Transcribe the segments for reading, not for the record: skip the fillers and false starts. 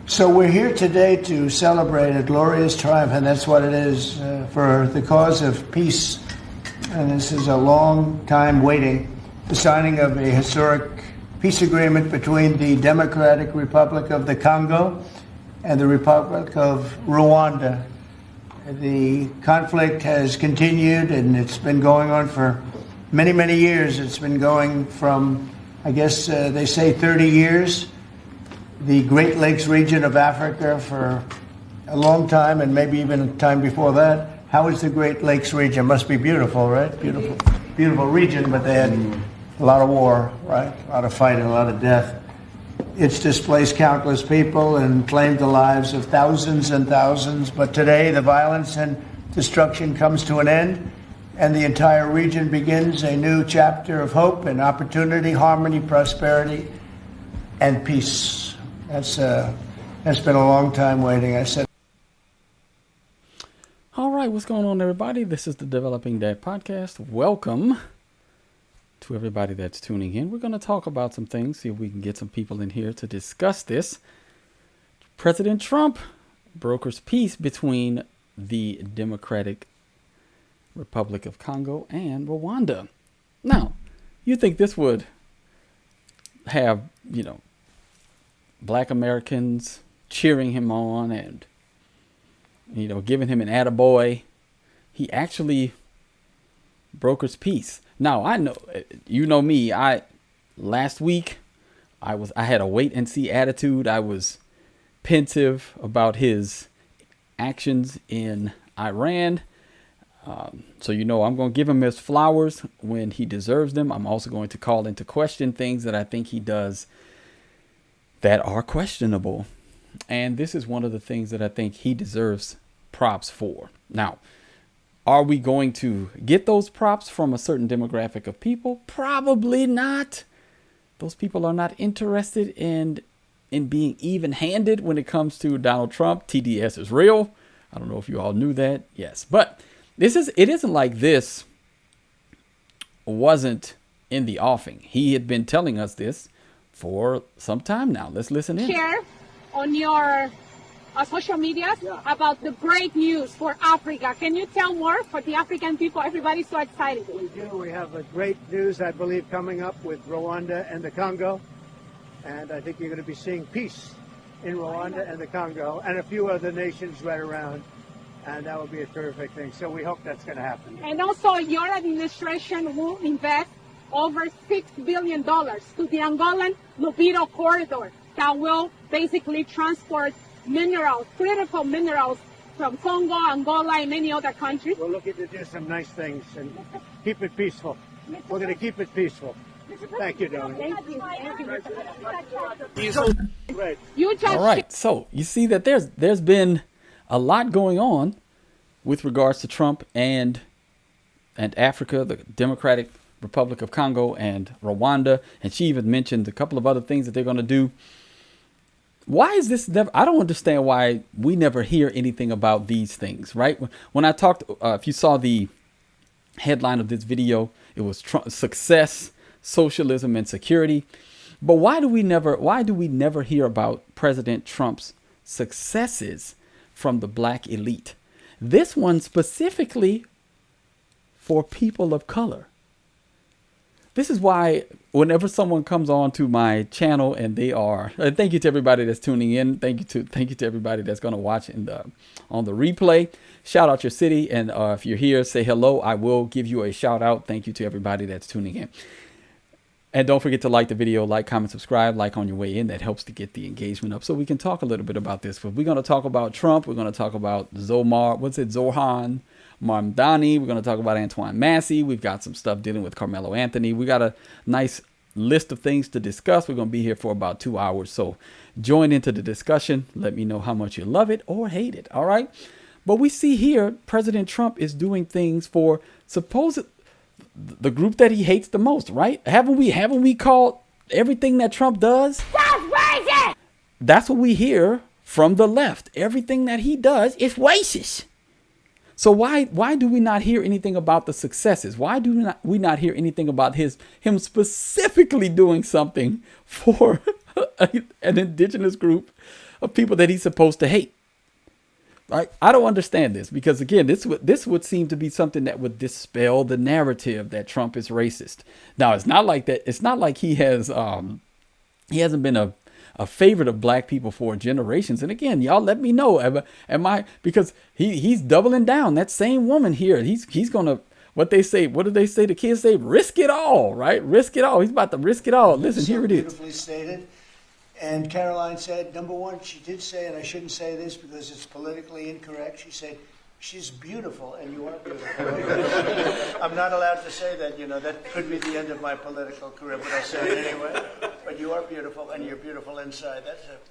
So we're here today to celebrate a glorious triumph, and that's what it is, for the cause of peace. And this is a long time waiting, the signing of a historic peace agreement between the Democratic Republic of the Congo and the Republic of Rwanda. The conflict has continued, and it's been going on for many, many years. It's been going from, I guess they say 30 years, the Great Lakes region of Africa for a long time, and maybe even a time before that. How is the Great Lakes region? Must be beautiful, right? Beautiful, beautiful region, but they had a lot of war, right? A lot of fighting, a lot of death. It's displaced countless people and claimed the lives of thousands and thousands. But today, the violence and destruction comes to an end, and the entire region begins a new chapter of hope and opportunity, harmony, prosperity, and peace. That's been a long time waiting. I said. All right, what's going on, everybody? This is the Developing Dad Podcast. Welcome to everybody that's tuning in. We're going to talk about some things, see if we can get some people in here to discuss this. President Trump brokers peace between the Democratic Republic of Congo and Rwanda. Now, you think this would have, Black Americans cheering him on and, giving him an attaboy. He actually brokers peace. Now, I know, me, last week, I had a wait and see attitude. I was pensive about his actions in Iran. So, I'm going to give him his flowers when he deserves them. I'm also going to call into question things that I think he does that are questionable. And this is one of the things that I think he deserves props for. Now, are we going to get those props from a certain demographic of people? Probably not. Those people are not interested in being even-handed when it comes to Donald Trump. TDS is real. I don't know if you all knew that. Yes. But it isn't like this wasn't in the offing. He had been telling us this for some time now. Let's listen in. Share on your social media about the great news for Africa. Can you tell more for the African people? Everybody's so excited. We do. We have a great news, I believe, coming up with Rwanda and the Congo. And I think you're going to be seeing peace in Rwanda and the Congo and a few other nations right around. And that would be a terrific thing. So we hope that's going to happen. And also, your administration will invest over $6 billion to the Angolan Lubero corridor that will basically transport minerals, critical minerals from Congo, Angola, and many other countries. We're looking to do some nice things and keep it peaceful. We're going to keep it peaceful. Thank you, Don. All right, so you see that there's been a lot going on with regards to Trump and Africa, the Democratic Republic of Congo and Rwanda, and she even mentioned a couple of other things that they're going to do. Why is this I don't understand why we never hear anything about these things, right? When I talked, if you saw the headline of this video, it was Success, Socialism, and Security. But why do we never hear about President Trump's successes from the black elite? This one specifically for people of color. This is why whenever someone comes on to my channel and thank you to everybody that's tuning in. Thank you to everybody that's going to watch on the replay. Shout out your city. And if you're here, say hello. I will give you a shout out. Thank you to everybody that's tuning in. And don't forget to like the video, like, comment, subscribe, like on your way in. That helps to get the engagement up so we can talk a little bit about this. But we're going to talk about Trump. We're going to talk about Zohran Mamdani. We're going to talk about Antoine Massey. We've got some stuff dealing with Carmelo Anthony. We got a nice list of things to discuss. We're going to be here for about 2 hours. So join into the discussion. Let me know how much you love it or hate it. All right. But we see here President Trump is doing things for the group that he hates the most, right? Haven't we called everything that Trump does? That's racist! That's what we hear from the left. Everything that he does is racist. So why do we not hear anything about the successes? Why do we not hear anything about him specifically doing something for an indigenous group of people that he's supposed to hate. Right? I don't understand this because, again, this would seem to be something that would dispel the narrative that Trump is racist. Now, it's not like that. It's not like he hasn't been a favorite of black people for generations. And again, y'all let me know. Am I, because he's doubling down. That same woman here, he's going to, what do they say? The kids say, risk it all, right? Risk it all. He's about to risk it all. Listen, here it is. Beautifully stated. And Caroline said, number one, she did say, and I shouldn't say this because it's politically incorrect, she said, she's beautiful and you are beautiful. I'm not allowed to say that, that could be the end of my political career, but I'll say it anyway. But you are beautiful and you're beautiful inside.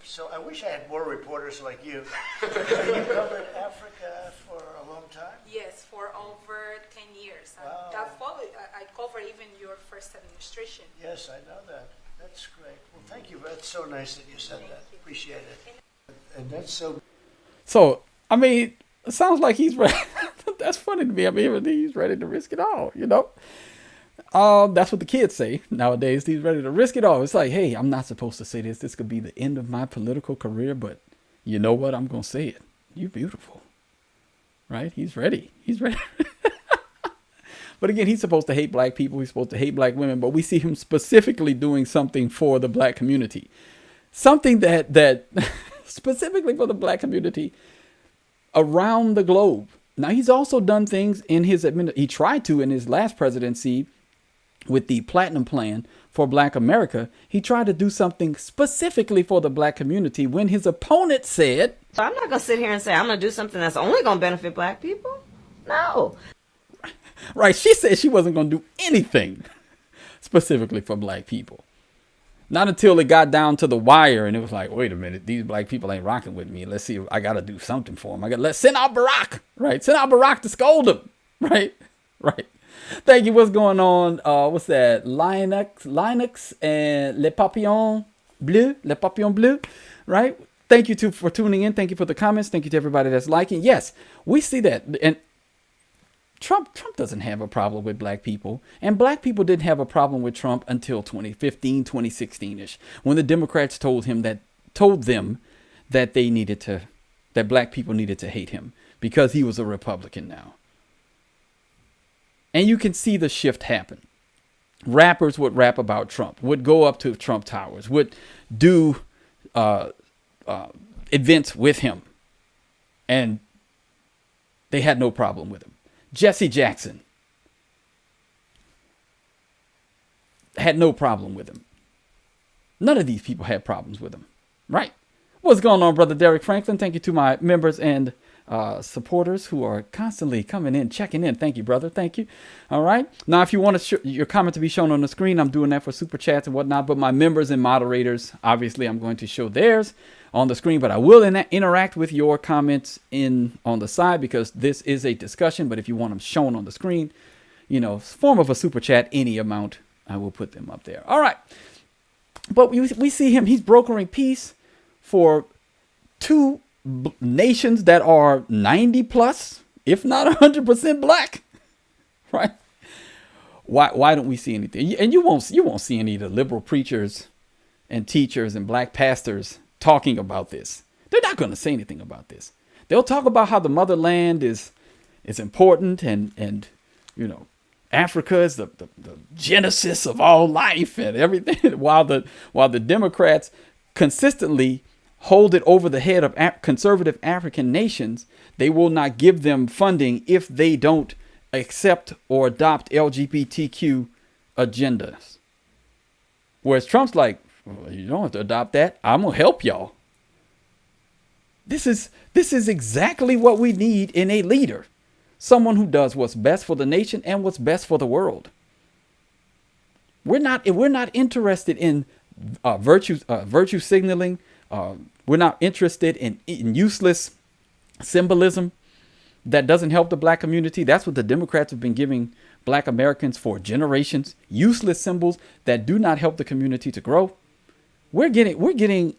So I wish I had more reporters like you. You covered Africa for a long time? Yes, for over 10 years. Wow. I covered even your first administration. Yes, I know that. That's great. Well, thank you. That's so nice that you said that. Appreciate it. And that's so... So, I mean, it sounds like he's ready. That's funny to me. I mean, he's ready to risk it all, That's what the kids say nowadays. He's ready to risk it all. It's like, hey, I'm not supposed to say this. This could be the end of my political career, but you know what? I'm going to say it. You're beautiful. Right? He's ready. He's ready. But again, he's supposed to hate black people. He's supposed to hate black women. But we see him specifically doing something for the black community. Something that specifically for the black community around the globe. Now, he's also done things in his he tried to in his last presidency with the Platinum Plan for Black America. He tried to do something specifically for the black community when his opponent said, so I'm not going to sit here and say I'm going to do something that's only going to benefit black people. No. Right. She said she wasn't going to do anything specifically for black people. Not until it got down to the wire and it was like, wait a minute, these black people ain't rocking with me. Let's see if I got to do something for them. Let's send out Barack, right? Send out Barack to scold him, right? Right. Thank you. What's going on? What's that? Linux and Les Papillons Bleus, right? Thank you for tuning in. Thank you for the comments. Thank you to everybody that's liking. Yes, we see that. And Trump doesn't have a problem with black people, and black people didn't have a problem with Trump until 2015, 2016-ish, when the Democrats told them that that black people needed to hate him because he was a Republican now. And you can see the shift happen. Rappers would rap about Trump, would go up to Trump Towers, would do events with him, and they had no problem with him. Jesse Jackson had no problem with him. None of these people had problems with him, right? What's going on, Brother Derek Franklin? Thank you to my members and supporters who are constantly coming in, checking in. Thank you, brother. Thank you. All right. Now, if you want your comment to be shown on the screen, I'm doing that for super chats and whatnot. But my members and moderators, obviously, I'm going to show theirs on the screen. But I will interact with your comments on the side because this is a discussion. But if you want them shown on the screen, form of a super chat, any amount, I will put them up there. All right. But we see him. He's brokering peace for two nations that are 90 plus, if not 100% black, right? Why don't we see anything? And you won't see any of the liberal preachers and teachers and black pastors talking about this. They're not going to say anything about this. They'll talk about how the motherland is important and Africa is the genesis of all life and everything, while the Democrats consistently hold it over the head of conservative African nations. They will not give them funding if they don't accept or adopt LGBTQ agendas. Whereas Trump's like, well, you don't have to adopt that. I'm going to help y'all. This is exactly what we need in a leader. Someone who does what's best for the nation and what's best for the world. We're not interested in virtue signaling. We're not interested in useless symbolism that doesn't help the black community. That's what the Democrats have been giving black Americans for generations. Useless symbols that do not help the community to grow. We're getting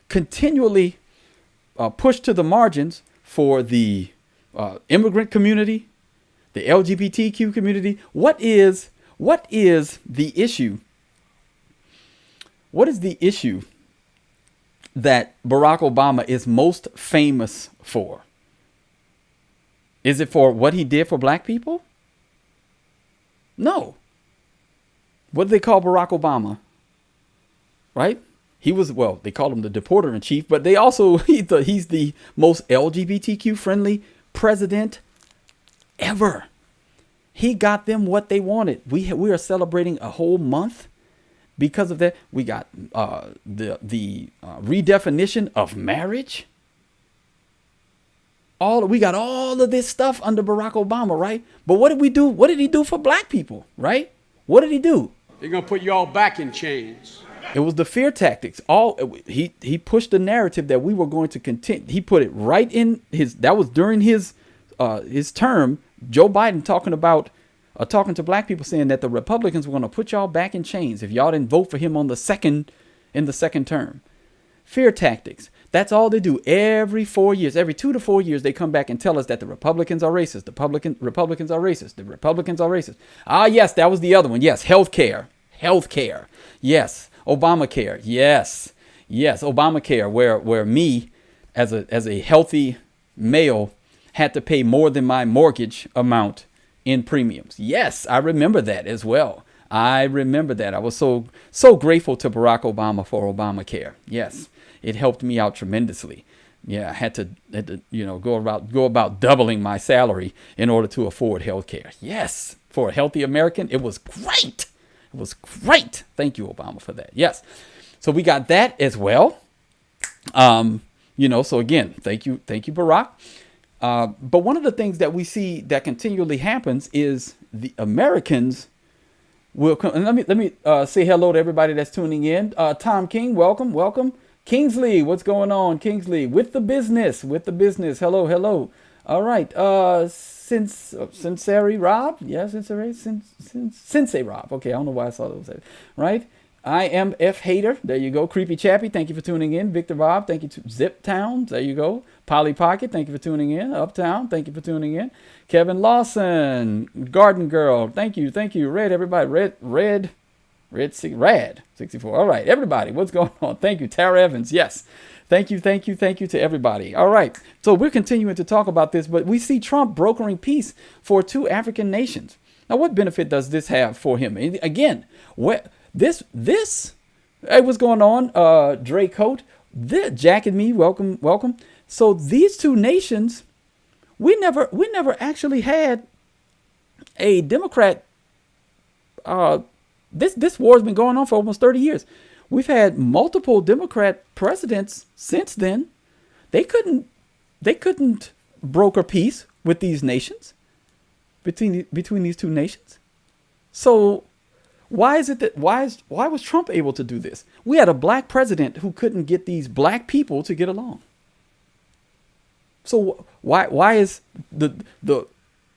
continually pushed to the margins for the immigrant community, the LGBTQ community. What is the issue what is the issue that Barack Obama is most famous for? Is it for what he did for black people? No. What do they call Barack Obama? Right? He was, well, they call him the deporter in chief, but they also, he's the most LGBTQ friendly president ever. He got them what they wanted. We are celebrating a whole month because of that. We got the redefinition of marriage. We got all of this stuff under Barack Obama, right? But what did we do? What did he do for black people, right? What did he do? They're going to put you all back in chains. It was the fear tactics. He pushed the narrative that we were going to continue. He put it right in that was during his term. Joe Biden talking to black people, saying that the Republicans were going to put y'all back in chains if y'all didn't vote for him in the second term. Fear tactics. That's all they do. Every 4 years, every 2 to 4 years, they come back and tell us that the Republicans are racist. The Republicans are racist. The Republicans are racist. Ah, yes, that was the other one. Yes, healthcare. Yes, Obamacare. Yes, Obamacare, where me as a healthy male had to pay more than my mortgage amount in premiums. Yes, I remember that as well. I remember that. I was so grateful to Barack Obama for Obamacare. Yes, it helped me out tremendously. Yeah, I had to go about doubling my salary in order to afford health care. Yes, for a healthy American, it was great. It was great. Thank you, Obama, for that. Yes. So we got that as well. So again, thank you, Barack. But one of the things that we see that continually happens is the Americans will come. And let me say hello to everybody that's tuning in. Tom King, welcome. Kingsley, what's going on? Kingsley, with the business. Hello. All right. Sincere Rob. Yeah, Sensei Rob. Okay, I don't know why I saw those. Right. I am F Hater. There you go. Creepy Chappy. Thank you for tuning in. Victor Bob. Thank you to Zip Towns. There you go. Polly Pocket. Thank you for tuning in. Uptown. Thank you for tuning in. Kevin Lawson. Garden Girl. Thank you. Red. Everybody. Rad 64. All right. Everybody. What's going on? Thank you. Tara Evans. Yes. Thank you to everybody. All right. So we're continuing to talk about this, but we see Trump brokering peace for 2 African nations. Now, what benefit does this have for him? And again, this, hey, what's going on? Dre Coat, Jack and me, welcome. So these 2 nations, we never actually had a Democrat. This war has been going on for almost 30 years. We've had multiple Democrat presidents since then. They couldn't broker peace with these nations, between these 2 nations. So why was Trump able to do this? We had a black president who couldn't get these black people to get along. So why is the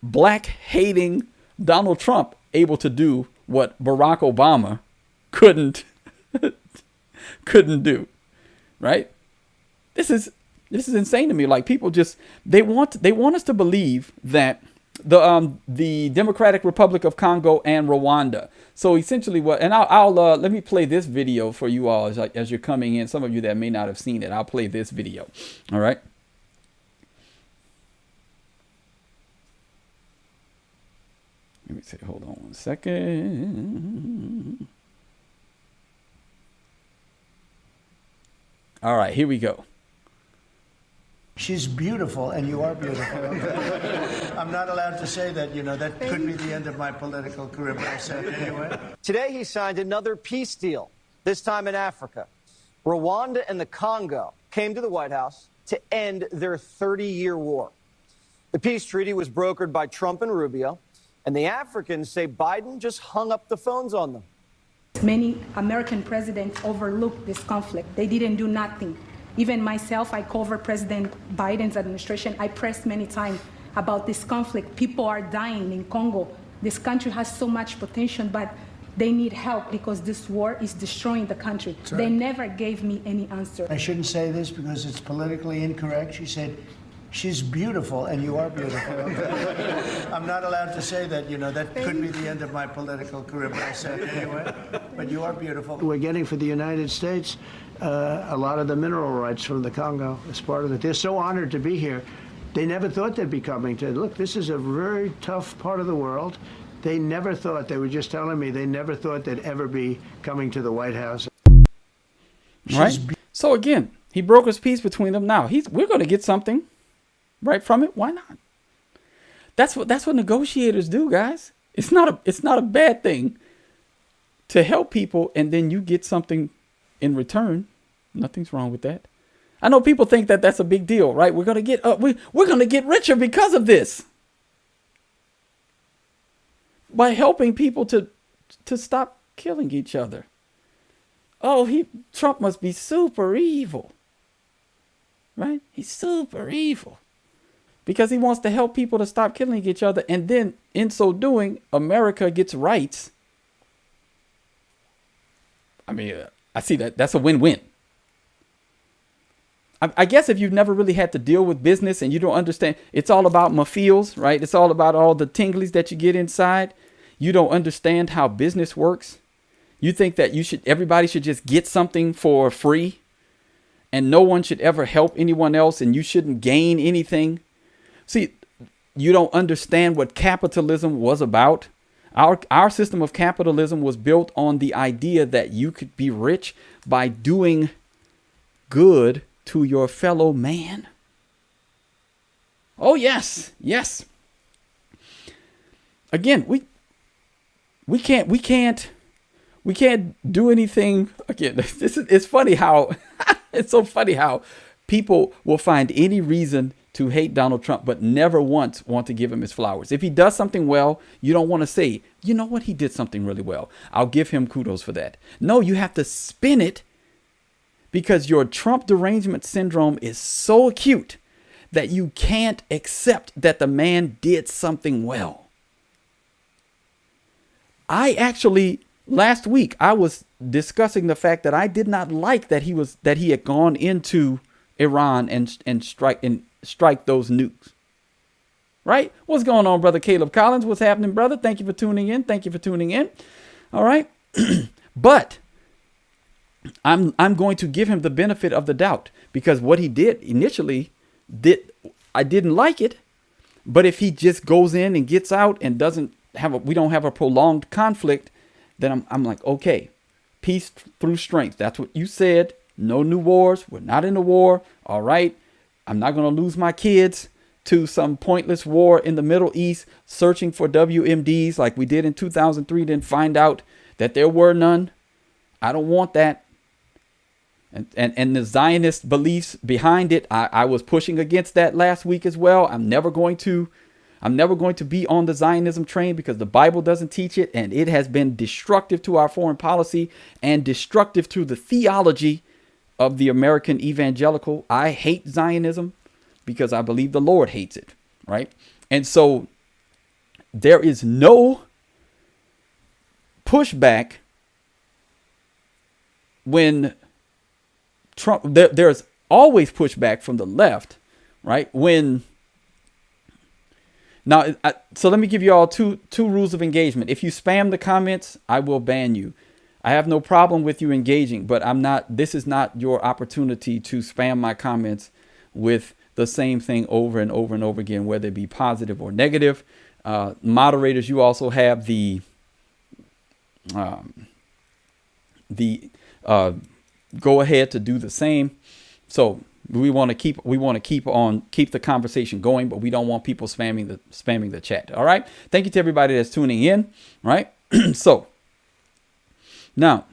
black hating Donald Trump able to do what Barack Obama couldn't do, right? This is insane to me. Like, people just they want us to believe that the Democratic Republic of Congo and Rwanda. So essentially, I'll let me play this video for you all as you're coming in. Some of you that may not have seen it, I'll play this video. All right. Let me say, hold on one second. All right, here we go. She's beautiful, and you are beautiful. I'm not allowed to say that, that could be the end of my political career, but I said it anyway. Today, he signed another peace deal, this time in Africa. Rwanda and the Congo came to the White House to end their 30-year war. The peace treaty was brokered by Trump and Rubio, and the Africans say Biden just hung up the phones on them. Many American presidents overlooked this conflict. They didn't do nothing. Even myself, I covered President Biden's administration. I pressed many times about this conflict. People are dying in Congo. This country has so much potential, but they need help because this war is destroying the country. They never gave me any answer. I shouldn't say this because it's politically incorrect. She said, She's beautiful, and you are beautiful. I'm not allowed to say that, that could be the end of my political career, but I say it anyway. But you are beautiful. We're getting for the United States a lot of the mineral rights from the Congo as part of it. They're so honored to be here. They never thought they'd be coming to, look, this is a very tough part of the world. They never thought, they were just telling me, they never thought they'd ever be coming to the White House. Right? So again, he broke his peace between them. Now, we're going to get something right from it. Why not? That's what negotiators do, guys. It's not a bad thing to help people and then you get something in return. Nothing's wrong with that. I know people think that that's a big deal, right? We're going to get we're going to get richer because of this. By helping people to stop killing each other. Oh, Trump must be super evil. Right? He's super evil. Because he wants to help people to stop killing each other. And then in so doing, America gets rights. I mean, I see that. That's a win-win. I guess if you've never really had to deal with business and you don't understand, it's all about my feels, right? It's all about all the tinglies that you get inside. You don't understand how business works. You think that everybody should just get something for free and no one should ever help anyone else and you shouldn't gain anything. See, you don't understand what capitalism was about. Our system of capitalism was built on the idea that you could be rich by doing good to your fellow man. Oh, yes. Yes. Again, we can't do anything. Again, it's funny how it's so funny how people will find any reason to hate Donald Trump, but never once want to give him his flowers. If he does something well, you don't want to say, you know what, he did something really well. I'll give him kudos for that. No, you have to spin it because your Trump derangement syndrome is so acute that you can't accept that the man did something well. Last week, I was discussing the fact that I did not like that he had gone into Iran and strike those nukes. Right? What's going on, brother Caleb Collins? What's happening, brother? Thank you for tuning in. All right. But I'm going to give him the benefit of the doubt because what he did initially I didn't like it. But if he just goes in and gets out and we don't have a prolonged conflict, then I'm like, okay, peace through strength. That's what you said. No new wars. We're not in a war. All right. I'm not going to lose my kids to some pointless war in the Middle East, searching for WMDs like we did in 2003, then find out that there were none. I don't want that. And the Zionist beliefs behind it, I was pushing against that last week as well. I'm never going to be on the Zionism train because the Bible doesn't teach it. And it has been destructive to our foreign policy and destructive to the theology of the American evangelical. I hate Zionism because I believe the Lord hates it. Right. And so there is no pushback when Trump, there's always pushback from the left. Right. So let me give you all two rules of engagement. If you spam the comments, I will ban you. I have no problem with you engaging, but this is not your opportunity to spam my comments with the same thing over and over and over again, whether it be positive or negative. Moderators, you also have the go ahead to do the same. So we want to keep the conversation going, but we don't want people spamming the chat. All right. Thank you to everybody that's tuning in. Right. So now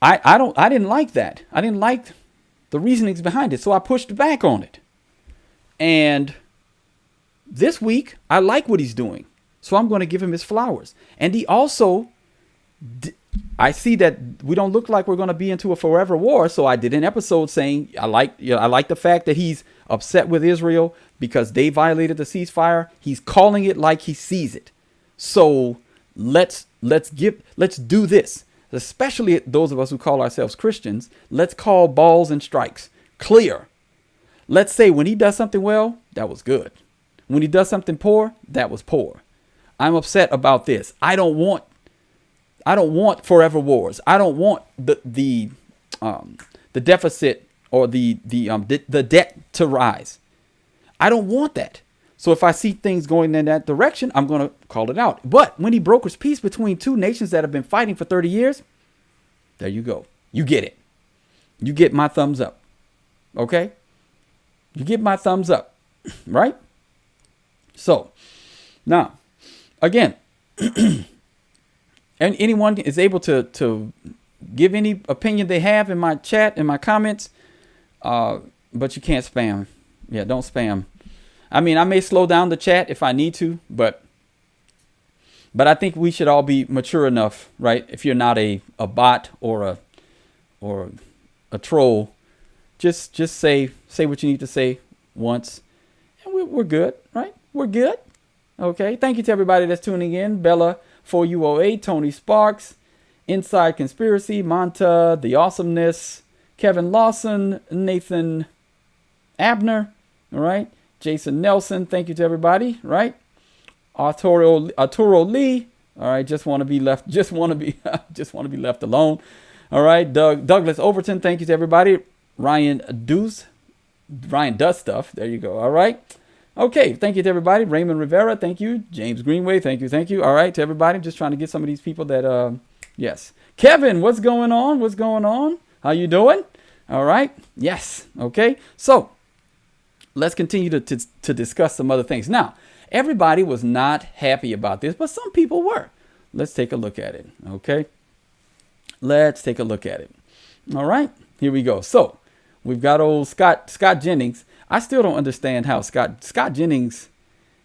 I didn't like that. I didn't like the reasonings behind it. So I pushed back on it. And this week I like what he's doing. So I'm going to give him his flowers. And he also, I see that we don't look like we're going to be into a forever war. So I did an episode saying I like the fact that he's upset with Israel because they violated the ceasefire. He's calling it like he sees it. So let's do this, especially those of us who call ourselves Christians. Let's call balls and strikes clear. let's say when he does something well, that was good. When he does something poor, that was poor. I'm upset about this. I don't want forever wars. I don't want the deficit or the debt to rise. I don't want that. So if I see things going in that direction, I'm going to call it out. But when he brokers peace between two nations that have been fighting for 30 years, there you go. You get it. You get my thumbs up. Okay? You get my thumbs up. Right? So, now, again, and anyone is able to give any opinion they have in my chat, in my comments, but you can't spam. Yeah, don't spam. I mean, I may slow down the chat if I need to, but I think we should all be mature enough, right? If you're not a bot or a troll, just say what you need to say once, and we're good, right? We're good. Okay. Thank you to everybody that's tuning in. Bella 4UO8, Tony Sparks, Inside Conspiracy, Monta, The Awesomeness, Kevin Lawson, Nathan Abner. All right. Jason Nelson, thank you to everybody, right? Arturo Lee, all right, just want to be left alone. All right, Douglas Overton, thank you to everybody. Ryan does stuff. There you go. All right. Okay, thank you to everybody. Raymond Rivera, thank you. James Greenway, thank you. All right, to everybody. I'm just trying to get some of these people that yes. Kevin, what's going on? How you doing? All right. Yes. Okay. So, let's continue to discuss some other things. Now, everybody was not happy about this, but some people were. Let's take a look at it, okay? Let's take a look at it. All right, here we go. So, we've got old Scott Jennings. I still don't understand how Scott Jennings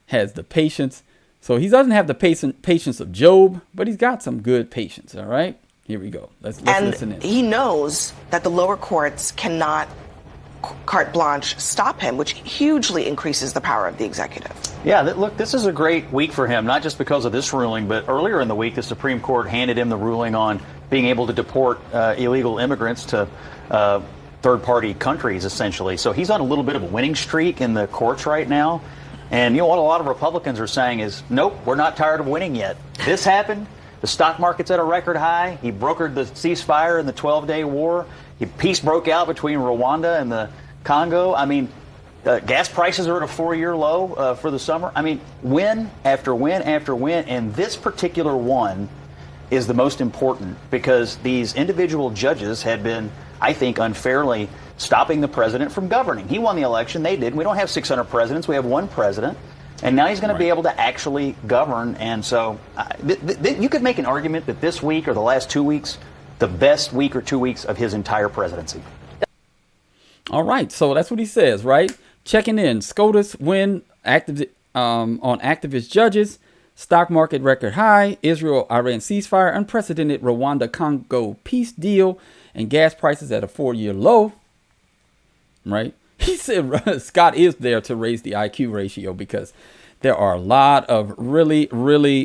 has the patience. So, he doesn't have the patience of Job, but he's got some good patience, all right? Here we go. Let's listen in. And he knows that the lower courts cannot carte blanche stop him, which hugely increases the power of the executive. Yeah, look, this is a great week for him, not just because of this ruling, but earlier in the week, the Supreme Court handed him the ruling on being able to deport illegal immigrants to third-party countries, essentially. So he's on a little bit of a winning streak in the courts right now. And you know what a lot of Republicans are saying is, nope, we're not tired of winning yet. This happened. The stock market's at a record high. He brokered the ceasefire in the 12-day war. Peace broke out between Rwanda and the Congo. I mean, gas prices are at a 4-year low for the summer. I mean, win after win after win. And this particular one is the most important because these individual judges had been, I think, unfairly stopping the president from governing. He won the election. They didn't. We don't have 600 presidents. We have one president. And now he's going to be able to actually govern. And so you could make an argument that this week or the last 2 weeks, the best week or 2 weeks of his entire presidency. All right. So that's what he says, right? Checking in. SCOTUS win on activist judges. Stock market record high. Israel-Iran ceasefire. Unprecedented Rwanda-Congo peace deal. And gas prices at a 4-year low. Right? He said Scott is there to raise the IQ ratio because there are a lot of really,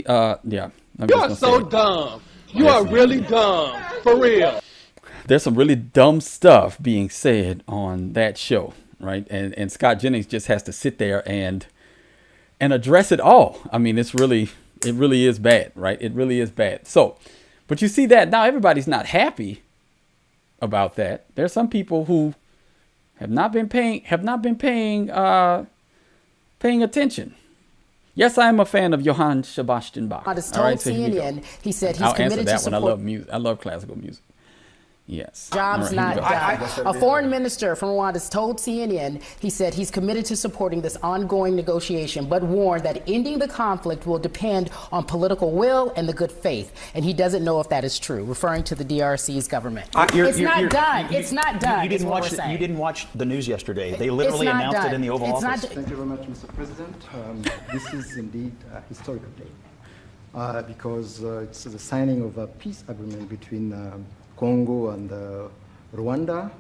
yeah. You are so dumb. You are really dumb. For real. There's some really dumb stuff being said on that show, right? And Scott Jennings just has to sit there and address it all. I mean, it really is bad, right? It really is bad. So, but you see that now everybody's not happy about that. There's some people who have not been paying attention. Yes, I am a fan of Johann Sebastian Bach. Told CNN, he said he's committed to support. I love music. I love classical music. Yes. Jobs not done. A foreign minister from Rwanda told CNN, he said he's committed to supporting this ongoing negotiation, but warned that ending the conflict will depend on political will and the good faith. And he doesn't know if that is true, referring to the DRC's government. It's not done. It's not done. You didn't watch the news yesterday. They literally announced it in the Oval Office. Thank you very much, Mr. President. This is indeed a historical day because it's the signing of a peace agreement between Congo and Rwanda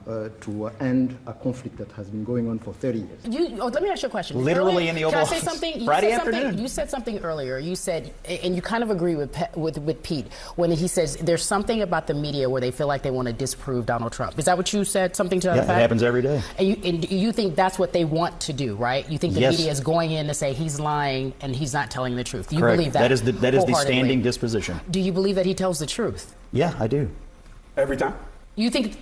to end a conflict that has been going on for 30 years. Let me ask you a question. Literally in the Oval Office. Can I say something? Friday afternoon. You said something earlier. You said, and you kind of agree with Pete when he says there's something about the media where they feel like they want to disprove Donald Trump. Is that what you said? Something to that effect? Yeah, it happens every day. And you think that's what they want to do, right? You think the media is going in to say he's lying and he's not telling the truth. Do you Correct. believe that? That is the standing disposition. Do you believe that he tells the truth? Yeah, I do. Every time? You think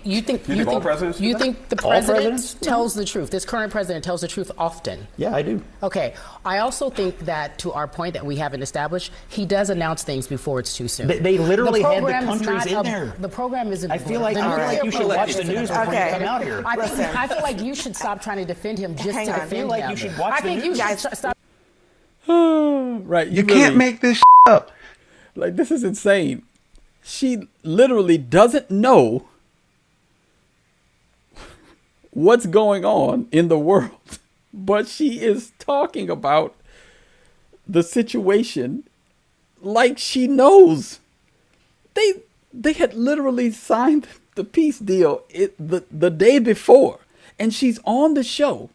all presidents do you that? think the president tells the truth? This current president tells the truth often. Yeah, I do. Okay. I also think that, to our point that we haven't established, he does announce things before it's too soon. They literally had the countries in there. The program isn't. I feel like you should watch the news before you come out here. I feel like you should stop trying to defend him just to defend him. I feel like you should watch the news. You should stop. Right. You can't make this up. Like, this is insane. She literally doesn't know what's going on in the world, but she is talking about the situation like she knows. They had literally signed the peace deal the day before, and she's on the show.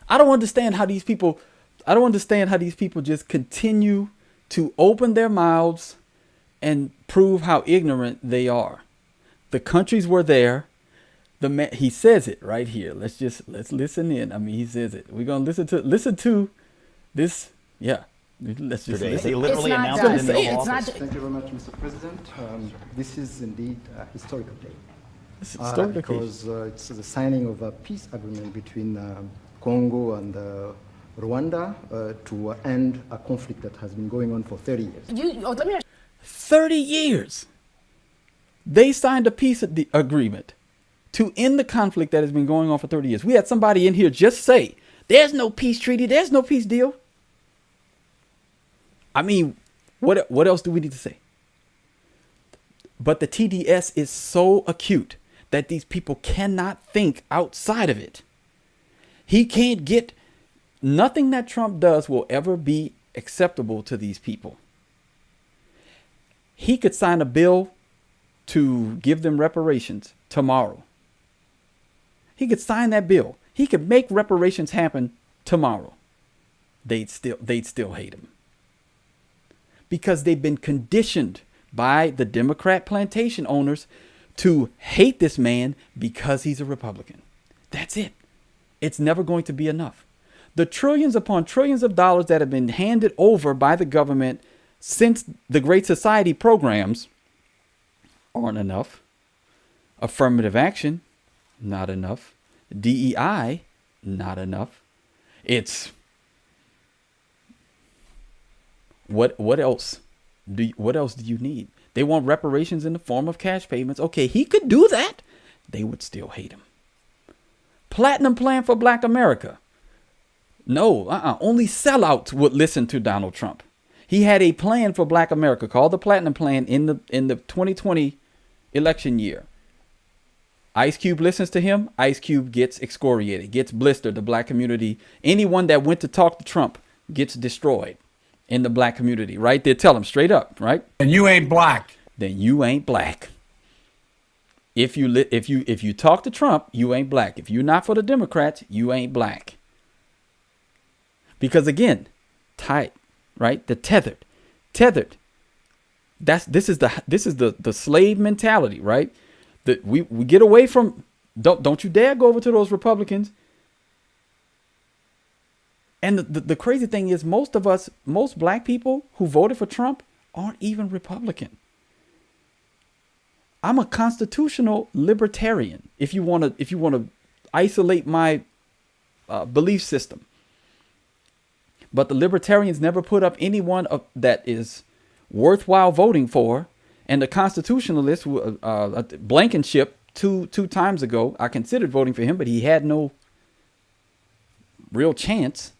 I don't understand how these people just continue to open their mouths and prove how ignorant they are. The countries were there. He says it right here. Let's listen in. I mean, he says it. We're gonna listen to this. Yeah. Let's just listen. They literally announced it in the Oval Office. Thank you very much, Mr. President. This is indeed a historical day. It's a historical because it's the signing of a peace agreement between Congo and Rwanda to end a conflict that has been going on for 30 years. 30 years. They signed a peace agreement to end the conflict that has been going on for 30 years. We had somebody in here just say, there's no peace treaty, there's no peace deal. I mean, what else do we need to say? But the TDS is so acute that these people cannot think outside of it. He can't get, nothing that Trump does will ever be acceptable to these people. He could sign a bill to give them reparations tomorrow. He could sign that bill. He could make reparations happen tomorrow. They'd still hate him. Because they've been conditioned by the Democrat plantation owners to hate this man because he's a Republican. That's it. It's never going to be enough. The trillions upon trillions of dollars that have been handed over by the government since the Great Society programs aren't enough. Affirmative action, not enough. DEI, not enough. It's what else do you need? They want reparations in the form of cash payments. Okay, he could do that. They would still hate him. Platinum plan for Black America. No, only sellouts would listen to Donald Trump. He had a plan for Black America called the Platinum Plan in the 2020 election year. Ice Cube listens to him. Ice Cube gets excoriated, gets blistered. The Black community, anyone that went to talk to Trump gets destroyed in the Black community, right? They tell him straight up, right? And you ain't black. Then you ain't black. If you talk to Trump, you ain't black. If you're not for the Democrats, you ain't black. Because again, tight, right? The tethered. This is the slave mentality, right? That we get away from. Don't you dare go over to those Republicans. And the crazy thing is, most black people who voted for Trump aren't even Republican. I'm a constitutional libertarian. If you want to isolate my belief system. But the libertarians never put up anyone that is worthwhile voting for. And the constitutionalists, Blankenship, two times ago, I considered voting for him, but he had no real chance.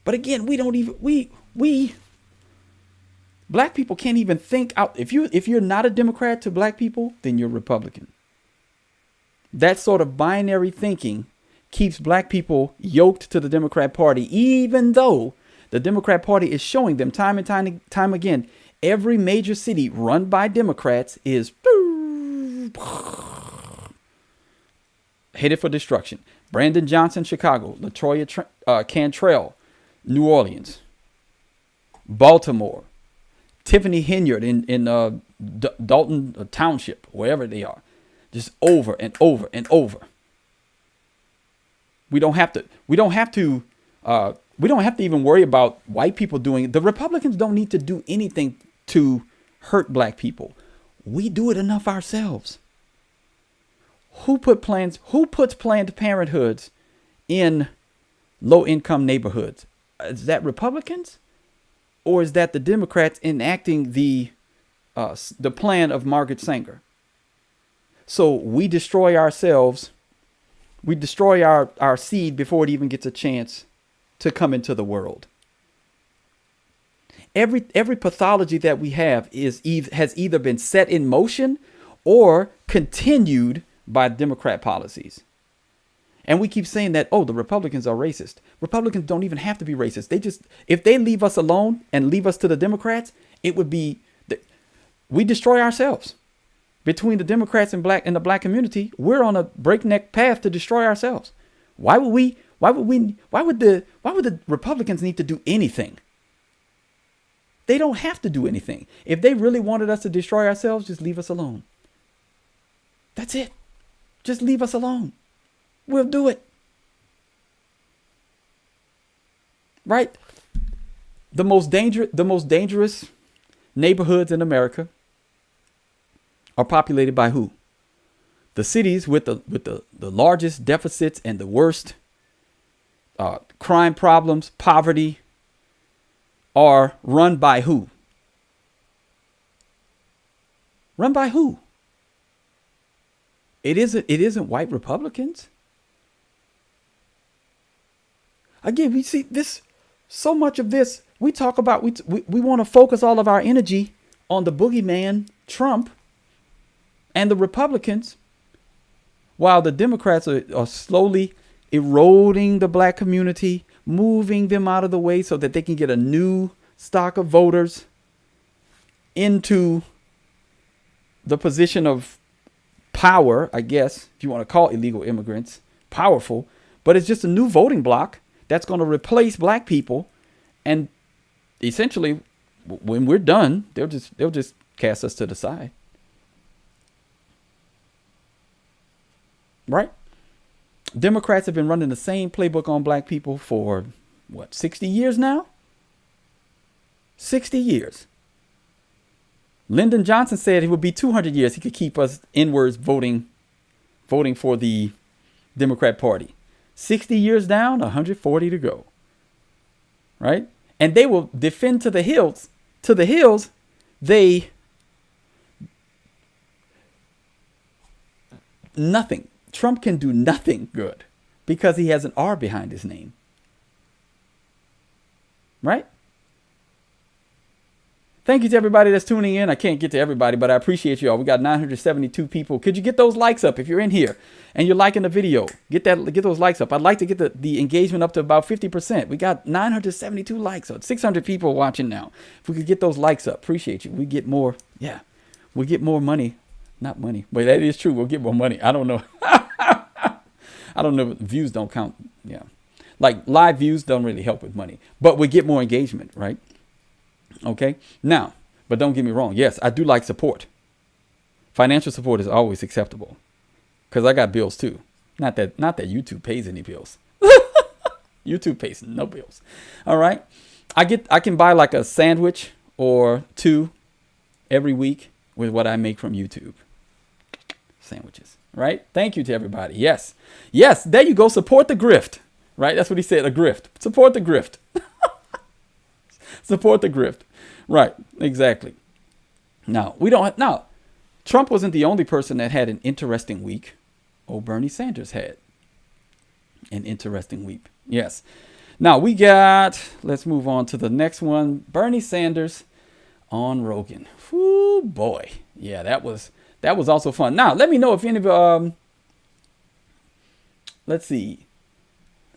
But again, we black people can't even think out. If you're not a Democrat to black people, then you're Republican. That sort of binary thinking keeps black people yoked to the Democrat Party, even though the Democrat Party is showing them time and time again every major city run by Democrats is headed for destruction. Brandon Johnson, Chicago. LaToya Cantrell, New Orleans. Baltimore. Tiffany Henyard in Dalton Township, wherever they are. Just over and over and over. We don't have to even worry about white people doing it. The Republicans don't need to do anything to hurt black people. We do it enough ourselves. Who puts Planned Parenthoods in low-income neighborhoods? Is that Republicans? Or is that the Democrats enacting the plan of Margaret Sanger? So we destroy ourselves. We destroy our seed before it even gets a chance to come into the world. Every pathology that we have has either been set in motion or continued by Democrat policies. And we keep saying that, the Republicans are racist. Republicans don't even have to be racist. If they leave us alone and leave us to the Democrats, it would be, we destroy ourselves. Between the Democrats and the black community, we're on a breakneck path to destroy ourselves. Why would the Republicans need to do anything? They don't have to do anything. If they really wanted us to destroy ourselves, just leave us alone. That's it. Just leave us alone. We'll do it. Right? The most dangerous neighborhoods in America are populated by who? The cities with the largest deficits and the worst crime problems, poverty, are run by who? Run by who? It isn't white Republicans. Again, we see this, so much of this, we talk about, we want to focus all of our energy on the boogeyman, Trump, and the Republicans, while the Democrats are slowly eroding the black community, moving them out of the way so that they can get a new stock of voters into the position of power, I guess, if you want to call illegal immigrants powerful, but it's just a new voting bloc that's going to replace black people. And essentially, when we're done, they'll just cast us to the side. Right? Democrats have been running the same playbook on black people for 60 years now? 60 years. Lyndon Johnson said it would be 200 years he could keep us inwards voting for the Democrat Party. 60 years down, 140 to go. Right? And they will defend to the hills. Nothing. Trump can do nothing good because he has an R behind his name. Right? Thank you to everybody that's tuning in. I can't get to everybody, but I appreciate you all. We got 972 people. Could you get those likes up if you're in here and you're liking the video? Get those likes up. I'd like to get the engagement up to about 50%. We got 972 likes, so 600 people watching now. If we could get those likes up, appreciate you. We get more. Yeah, we get more money. Not money, but that is true. We'll get more money. I don't know. I don't know. Views don't count. Yeah. Like live views don't really help with money, but we get more engagement, right? Okay. Now, but don't get me wrong. Yes, I do like support. Financial support is always acceptable because I got bills too. Not that YouTube pays any bills. YouTube pays no bills. All right. I can buy like a sandwich or two every week with what I make from YouTube. Sandwiches. Right? Thank you to everybody. Yes. Yes. There you go. Support the grift. Right? That's what he said. A grift. Support the grift. Support the grift. Right. Exactly. Now, Trump wasn't the only person that had an interesting week. Bernie Sanders had an interesting week. Yes. Now let's move on to the next one. Bernie Sanders on Rogan. Whoo, boy. Yeah, that was also fun. Now, let me know if any of let's see.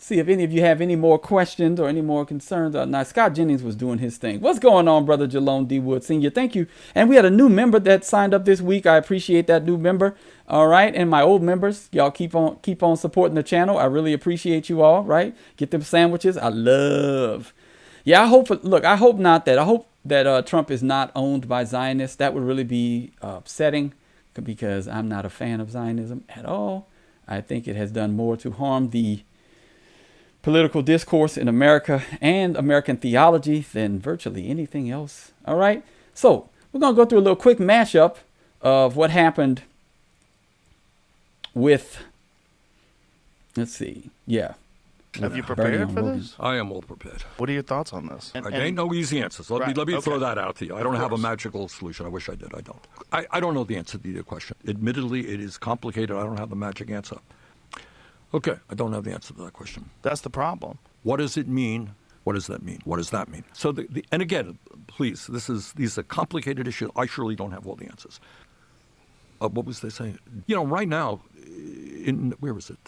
see if any of you have any more questions or any more concerns. Now, Scott Jennings was doing his thing. What's going on, Brother Jalone D. Wood Sr.? Thank you. And we had a new member that signed up this week. I appreciate that new member. All right. And my old members, y'all keep on supporting the channel. I really appreciate you all. Right. Get them sandwiches. I love. Yeah, I hope not that. I hope that Trump is not owned by Zionists. That would really be upsetting because I'm not a fan of Zionism at all. I think it has done more to harm the political discourse in America and American theology than virtually anything else. All right. So we're going to go through a little quick mashup of what happened with, let's see. Yeah. Have you prepared for this? I am all prepared. What are your thoughts on this? There ain't no easy answers. Let me throw that out to you. I don't have a magical solution. I wish I did. I don't. I don't know the answer to your question. Admittedly, it is complicated. I don't have the magic answer. Okay, I don't have the answer to that question. That's the problem. What does it mean? What does that mean? What does that mean? So, and again, please, these are complicated issues. I surely don't have all the answers. What was they saying? Right now, where is it?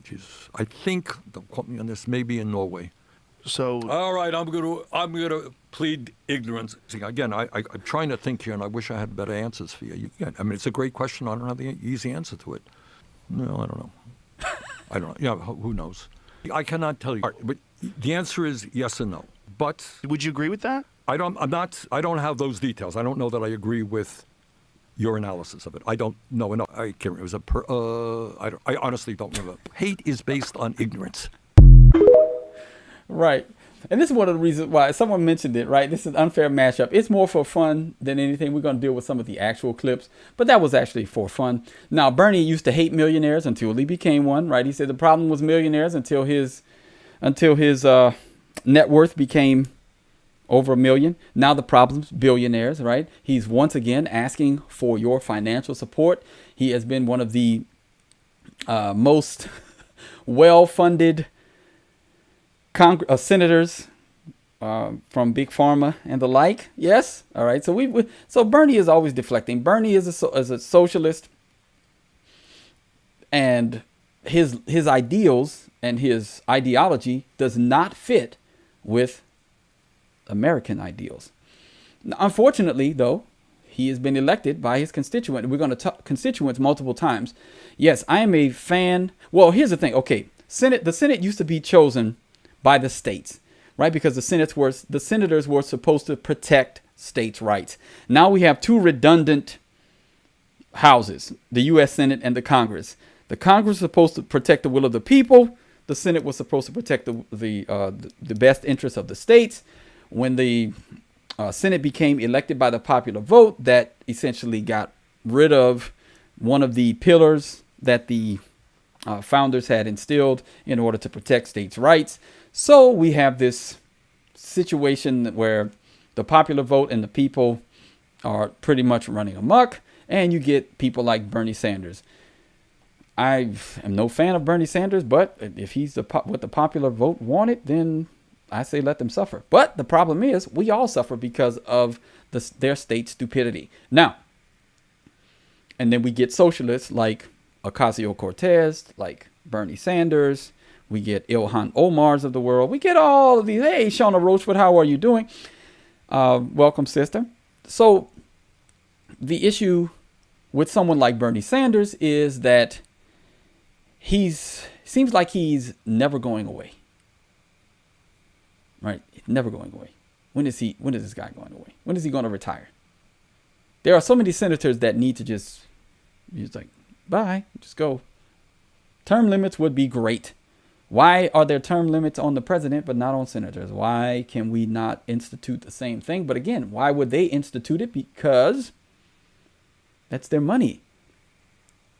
Jesus, I think. Don't quote me on this. Maybe in Norway. So. All right, I'm gonna plead ignorance. See, again, I'm trying to think here, and I wish I had better answers for you. I mean, it's a great question. I don't have the easy answer to it. No, I don't know. I don't know. Yeah, who knows? I cannot tell you. But the answer is yes and no. But would you agree with that? I don't have those details. I don't know that I agree with your analysis of it. I don't know. No, I can't remember. It was I honestly don't remember. Hate is based on ignorance. Right. And this is one of the reasons why someone mentioned it, right? This is an unfair mashup. It's more for fun than anything. We're going to deal with some of the actual clips, but that was actually for fun. Now, Bernie used to hate millionaires until he became one, right? He said the problem was millionaires until his net worth became over $1 million. Now the problem's billionaires, right? He's once again asking for your financial support. He has been one of the most well-funded senators from Big Pharma and the like. Yes. All right. So Bernie is always deflecting. Bernie is a socialist, and his ideals and his ideology does not fit with American ideals. Now, unfortunately, though, he has been elected by his constituent. We're going to talk constituents multiple times. Yes, I am a fan. Well, here's the thing. Okay, the Senate used to be chosen by the states, right? Because the senators were supposed to protect states' rights. Now we have two redundant houses, the U.S. Senate and the Congress. The Congress was supposed to protect the will of the people. The Senate was supposed to protect the best interests of the states. When the Senate became elected by the popular vote, that essentially got rid of one of the pillars that the founders had instilled in order to protect states' rights. So we have this situation where the popular vote and the people are pretty much running amok, and you get people like Bernie Sanders. I am no fan of Bernie Sanders, but if he's what the popular vote wanted, then I say let them suffer. But the problem is we all suffer because of their state stupidity. Now, and then we get socialists like Ocasio-Cortez, like Bernie Sanders. We get Ilhan Omars of the world. We get all of these. Hey, Shauna Roachwood, how are you doing? Welcome, sister. So the issue with someone like Bernie Sanders is that seems like he's never going away. Right? Never going away. When is this guy going away? When is he going to retire? There are so many senators that need to just like, bye, just go. Term limits would be great. Why are there term limits on the president but not on senators? Why can we not institute the same thing? But again, why would they institute it? Because that's their money.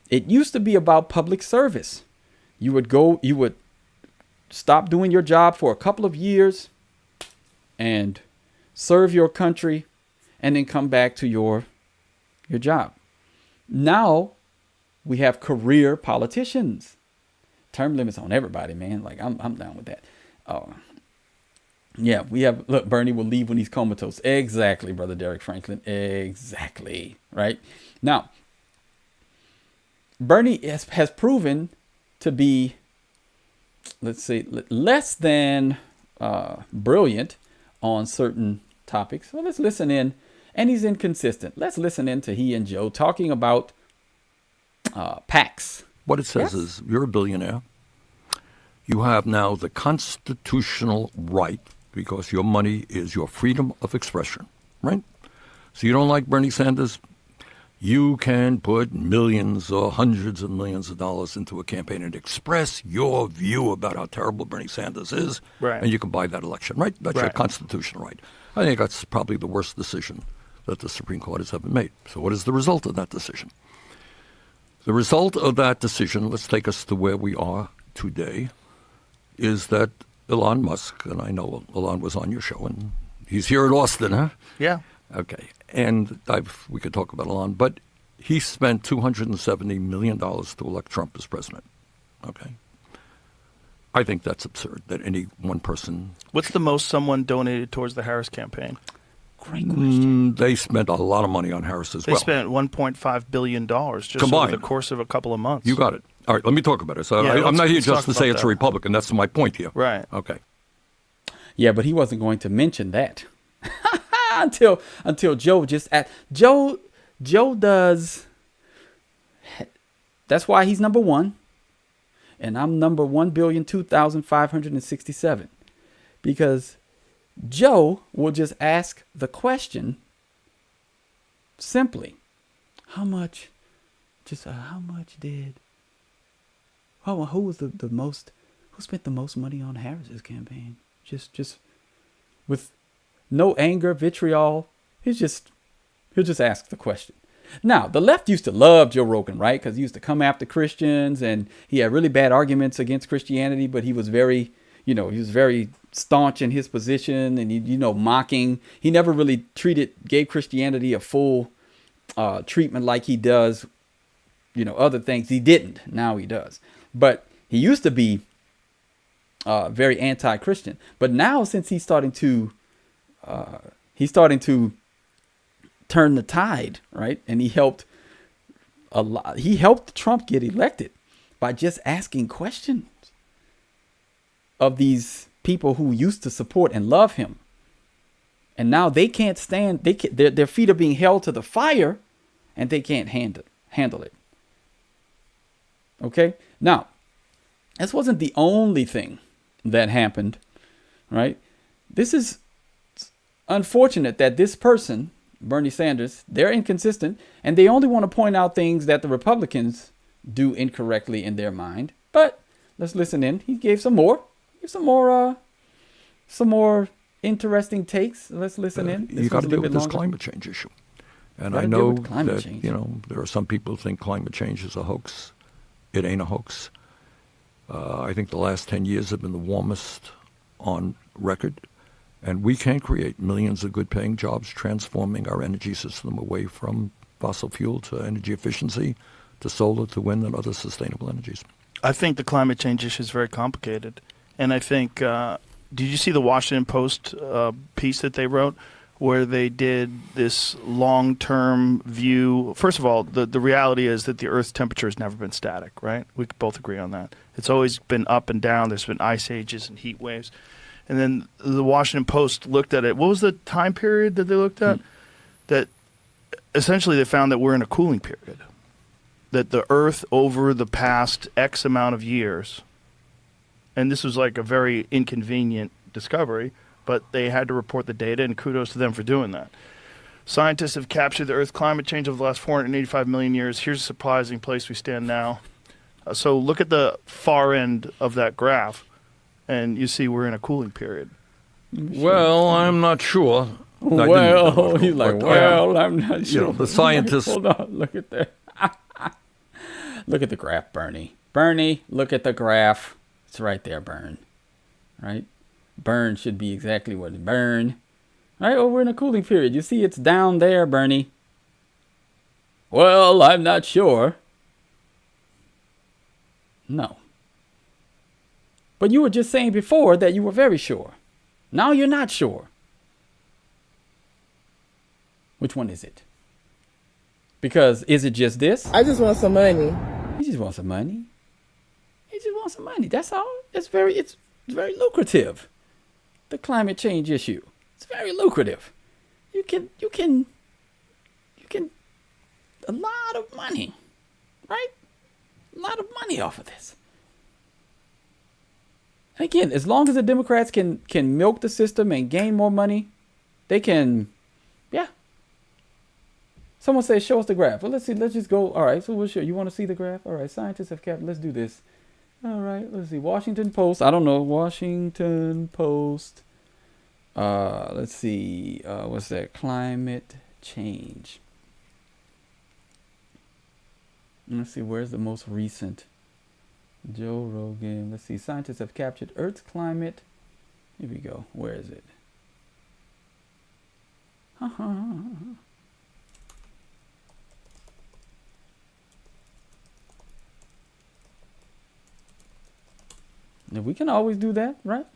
It used to be about public service. You would stop doing your job for a couple of years and serve your country and then come back to your job. Now we have career politicians. Term limits on everybody, man. Like I'm down with that. Yeah, look, Bernie will leave when he's comatose. Exactly, brother Derek Franklin. Exactly. Right. Now, Bernie has proven to be let's say, less than brilliant on certain topics. So let's listen in. And he's inconsistent. Let's listen in to he and Joe talking about PACs. What it says is, you're a billionaire. You have now the constitutional right, because your money is your freedom of expression, right? So you don't like Bernie Sanders? You can put millions or hundreds of millions of dollars into a campaign and express your view about how terrible Bernie Sanders is, Right. and you can buy that election, right? That's your Right. constitutional right. I think that's probably the worst decision that the Supreme Court has ever made. So what is the result of that decision? The result of that decision, let's take us to where we are today, is that Elon Musk, and I know Elon was on your show, and he's here in Austin, huh? Yeah. Okay. And we could talk about Elon, but he spent $270 million to elect Trump as president. Okay. I think that's absurd that any one person. What's the most someone donated towards the Harris campaign? Great question. They spent a lot of money on Harris as well. They spent $1.5 billion just Combined. over the course of a couple of months. You got it. All right, let me talk about it. So Yeah, I'm not here let's just talk to say about it's that. a Republican. That's my point here. Right. Okay. Yeah, but he wasn't going to mention that until Joe just asked. Joe does. That's why he's number one, and I'm number 1,002,567, because Joe will just ask the question simply, how much did, who was the most, who spent the most money on Harris's campaign? Just with no anger, vitriol. He'll just ask the question. Now, the left used to love Joe Rogan, right? Because he used to come after Christians, and he had really bad arguments against Christianity, but he was very, he was very staunch in his position, and he, mocking. He never really gave Christianity a full treatment like he does, other things. He didn't. Now he does. But he used to be very anti-Christian. But now, since he's starting to turn the tide, right? And he helped a lot. He helped Trump get elected by just asking questions of these people who used to support and love him. And now they can't stand, their feet are being held to the fire, and they can't handle it. Okay? Now, this wasn't the only thing that happened, right? This is unfortunate that this person, Bernie Sanders, they're inconsistent, and they only want to point out things that the Republicans do incorrectly in their mind. But let's listen in. He gave some more interesting takes. Let's listen in. You got to deal with this climate change issue. And I know that, there are some people who think climate change is a hoax. It ain't a hoax. I think the last 10 years have been the warmest on record. And we can create millions of good-paying jobs, transforming our energy system away from fossil fuel to energy efficiency, to solar, to wind, and other sustainable energies. I think the climate change issue is very complicated. And I think, did you see the Washington Post piece that they wrote, where they did this long-term view? First of all, the reality is that the Earth's temperature has never been static, right? We could both agree on that. It's always been up and down. There's been ice ages and heat waves. And then the Washington Post looked at it. What was the time period that they looked at? That essentially they found that we're in a cooling period. That the Earth over the past X amount of years, and this was like a very inconvenient discovery, but they had to report the data, and kudos to them for doing that. Scientists have captured the Earth's climate change over the last 485 million years. Here's a surprising place we stand now. So look at the far end of that graph, and you see we're in a cooling period. Well, I'm not sure. Well, he's like, I'm not sure. The scientists. Hold on, look at that. Look at the graph, Bernie. Bernie, look at the graph. It's right there, Burn. Right? Burn should be exactly what it burn. Right? Oh, we're in a cooling period. You see it's down there, Bernie. Well, I'm not sure. No. But you were just saying before that you were very sure. Now you're not sure. Which one is it? Because is it just this? I just want some money. He just wants some money. They just want some money. That's all. It's very lucrative. The climate change issue. It's very lucrative. You can a lot of money, right? A lot of money off of this. And again, as long as the Democrats can milk the system and gain more money, they can, yeah. Someone says, show us the graph. Well, let's see. Let's just go. All right, so we'll show. You want to see the graph? All right, scientists have kept. Let's do this. All right, let's see. Washington Post. I don't know. Washington Post. Let's see. What's that? Climate change. Let's see. Where's the most recent? Joe Rogan. Let's see. Scientists have captured Earth's climate. Here we go. Where is it? Now, we can always do that, right?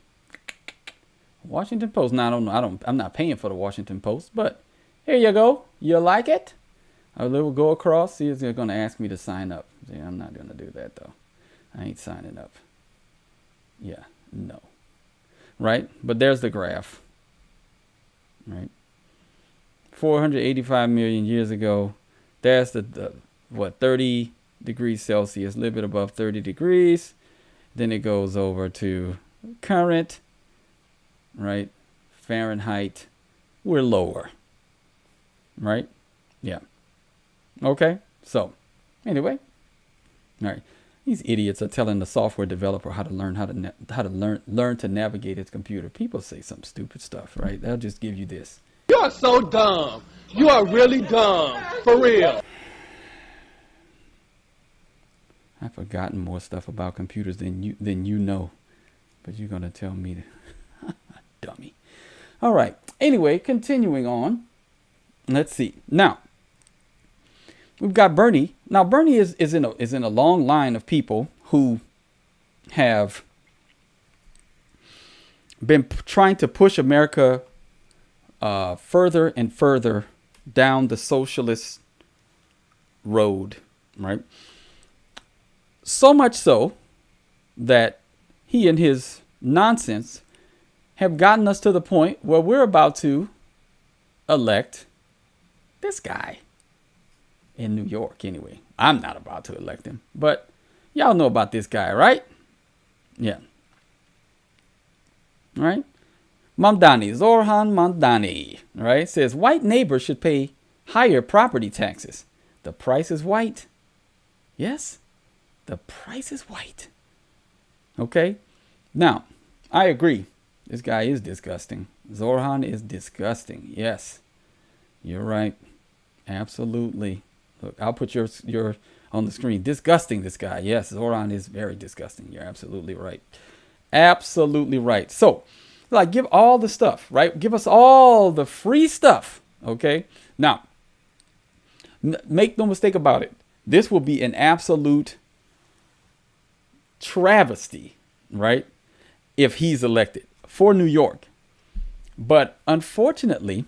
Washington Post. Now, I don't know. I'm not paying for the Washington Post, but here you go. You like it? I will go across. See if they're going to ask me to sign up. See, I'm not going to do that, though. I ain't signing up. Yeah, no. Right? But there's the graph. Right? 485 million years ago. That's the 30 degrees Celsius, a little bit above 30 degrees. Then it goes over to current, right? Fahrenheit. We're lower. Right? Yeah. Okay. So, anyway. All right. These idiots are telling the software developer how to learn learn to navigate his computer. People say some stupid stuff, right? They'll just give you this. You are so dumb. You are really dumb. For real. I've forgotten more stuff about computers than you know. But you're going to tell me to dummy. All right. Anyway, continuing on. Let's see. Now, we've got Bernie. Now, Bernie is in a long line of people who have been trying to push America further and further down the socialist road, right? So much so that he and his nonsense have gotten us to the point where we're about to elect this guy in New York. Anyway, I'm not about to elect him, but y'all know about this guy, right? Yeah. Right? Mamdani, Zohran Mamdani, right? Says white neighbors should pay higher property taxes. The price is white. Yes, the price is white. Okay? Now, I agree. This guy is disgusting. Zohran is disgusting. Yes, you're right. Absolutely. Look, I'll put your on the screen. Disgusting, this guy. Yes, Zohran is very disgusting. You're absolutely right. Absolutely right. So, like, give all the stuff, right? Give us all the free stuff, okay? Now, make no mistake about it. This will be an absolute travesty, right? If he's elected for New York. But unfortunately,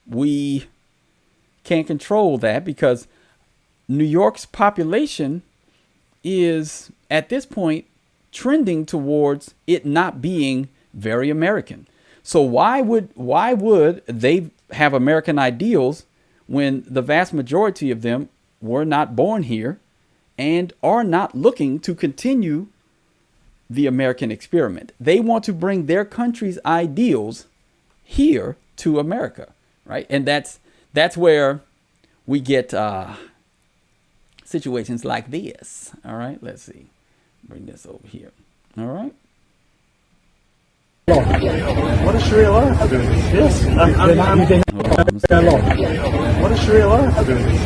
we can't control that because New York's population is at this point trending towards it not being very American. So why would they have American ideals when the vast majority of them were not born here and are not looking to continue the American experiment? They want to bring their country's ideals here to America, right? And that's where we get situations like this. All right, let's see. Bring this over here. All right. What is Sharia law? Yes. What is Sharia law?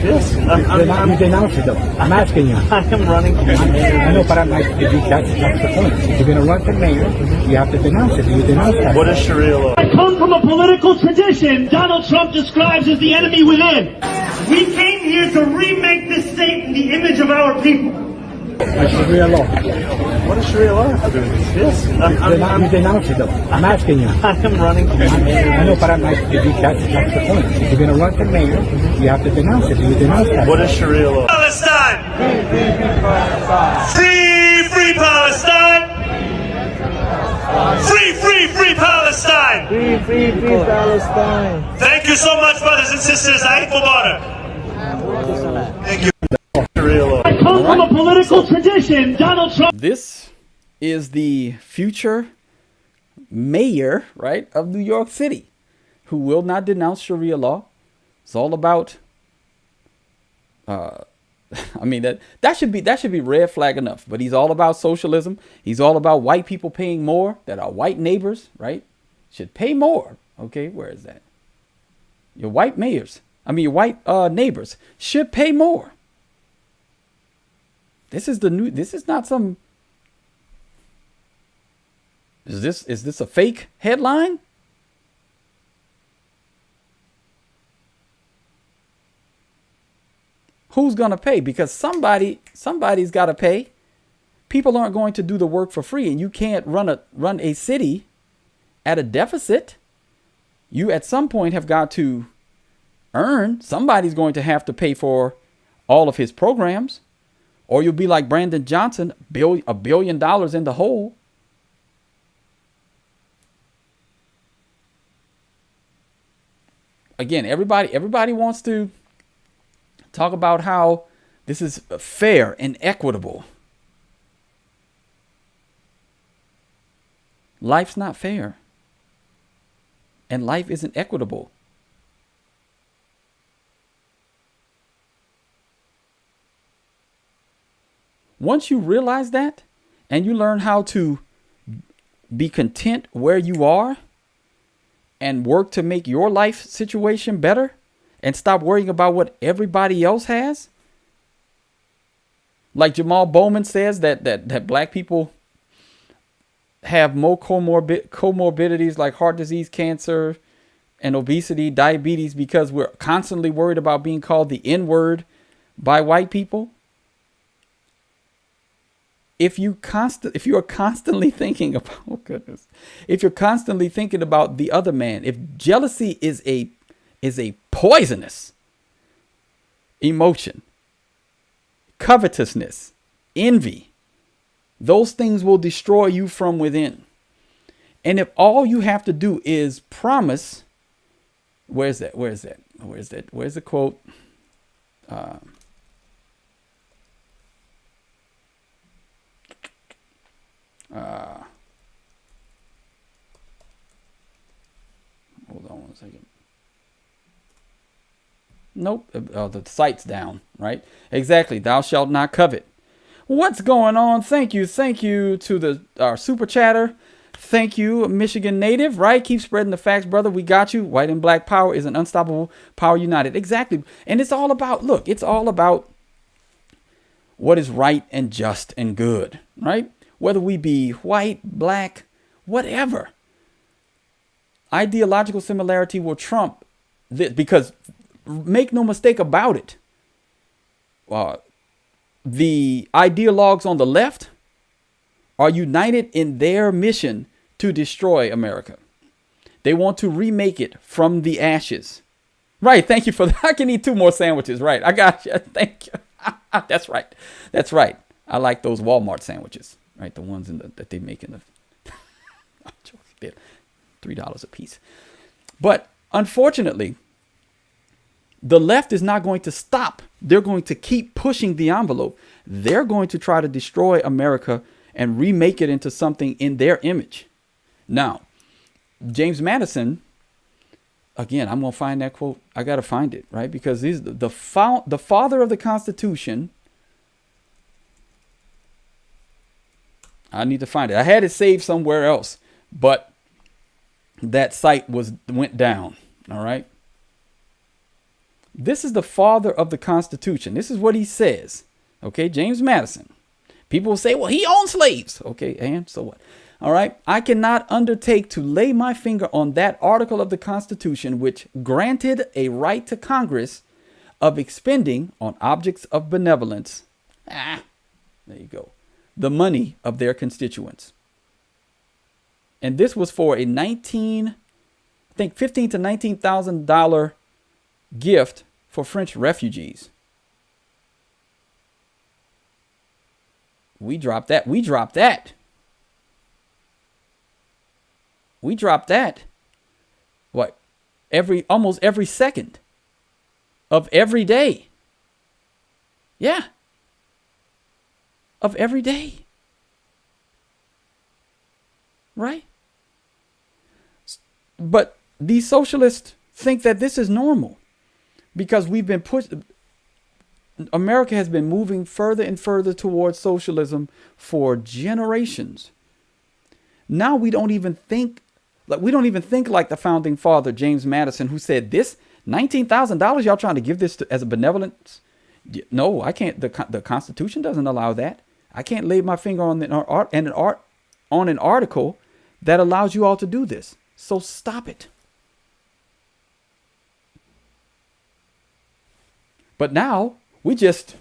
Yes. You denounce it, though. I'm asking you. I am running. I know, but that's the point. If you're going to run for mayor, you have to denounce it. You denounce that. What is Sharia law? I come from a political tradition Donald Trump describes as the enemy within. We came here to remake this state in the image of our people. That's Sharia law. What is Sharia law? Yes. You denounce it, though. I'm asking you. I am running. I know, but that's the point. If you're going to run for mayor, you have to denounce it. You denounce that. What is Sharia law? Palestine! Free Palestine! Free, free, free Palestine! Free, free, free Palestine. Thank you so much, brothers and sisters. I Thank you. I come from a political tradition. Donald Trump. This is the future mayor, right, of New York City, who will not denounce Sharia law. It's all about. I mean that should be red flag enough. But he's all about socialism. He's all about white people paying more, that our white neighbors, right, should pay more. Okay, where is that? Your white mayors, your white neighbors should pay more. This is not some. Is this a fake headline? Who's going to pay? Because somebody's got to pay. People aren't going to do the work for free, and you can't run a city at a deficit. You at some point have got to earn. Somebody's going to have to pay for all of his programs, or you'll be like Brandon Johnson, $1 billion in the hole. Again, everybody wants to talk about how this is fair and equitable. Life's not fair. And life isn't equitable. Once you realize that, and you learn how to be content where you are and work to make your life situation better, and stop worrying about what everybody else has. Like Jamal Bowman says that black people have more comorbidities like heart disease, cancer, and obesity, diabetes, because we're constantly worried about being called the N-word by white people. If you are constantly thinking about, if you're constantly thinking about the other man, if jealousy is a poisonous emotion, covetousness, envy, those things will destroy you from within. And if all you have to do is promise, where's the quote? Hold on 1 second. Nope. The site's down, right? Exactly. Thou shalt not covet. What's going on? Thank you to our super chatter. Thank you, Michigan native, right? Keep spreading the facts, brother. We got you. White and black power is an unstoppable power united. Exactly. And it's all about what is right and just and good, right? Whether we be white, black, whatever. Ideological similarity will trump this, because make no mistake about it. The ideologues on the left are united in their mission to destroy America. They want to remake it from the ashes. Right. Thank you for that. I can eat 2 more sandwiches. Right. I got you. Thank you. That's right. That's right. I like those Walmart sandwiches. Right. The ones that they make in the $3 a piece. But unfortunately, the left is not going to stop. They're going to keep pushing the envelope. They're going to try to destroy America and remake it into something in their image. Now, James Madison, again, I'm going to find that quote. I got to find it, right? Because he's the father of the Constitution. I need to find it. I had it saved somewhere else, but that site went down. All right. This is the father of the Constitution. This is what he says. Okay, James Madison. People will say, well, he owned slaves. Okay, and so what? All right. I cannot undertake to lay my finger on that article of the Constitution which granted a right to Congress of expending on objects of benevolence. There you go. The money of their constituents. And this was for a $15,000 to $19,000 gift for French refugees. We dropped that. We drop that, what, almost every second of every day. Yeah. Of every day. Right? But these socialists think that this is normal because we've been pushed. America has been moving further and further towards socialism for generations. Now we don't even think like the founding father, James Madison, who said this $19,000 y'all trying to give this as a benevolence. No, I can't. The Constitution doesn't allow that. I can't lay my finger on an article that allows you all to do this. So stop it. But now we just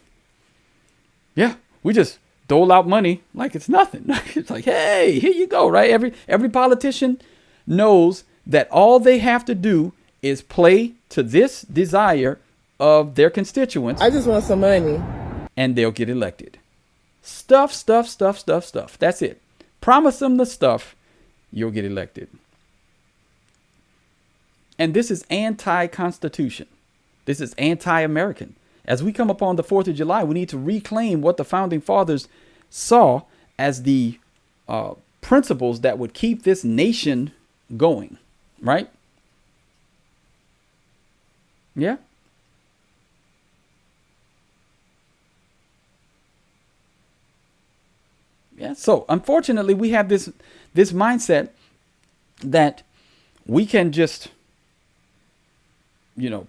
dole out money like it's nothing. It's like, hey, here you go, right? Every politician knows that all they have to do is play to this desire of their constituents. I just want some money. And they'll get elected. Stuff. That's it. Promise them the stuff, you'll get elected. And this is anti-constitution. This is anti-American. As we come upon the 4th of July, we need to reclaim what the founding fathers saw as the principles that would keep this nation going, right? Yeah. Yeah. So unfortunately, we have this mindset that we can just,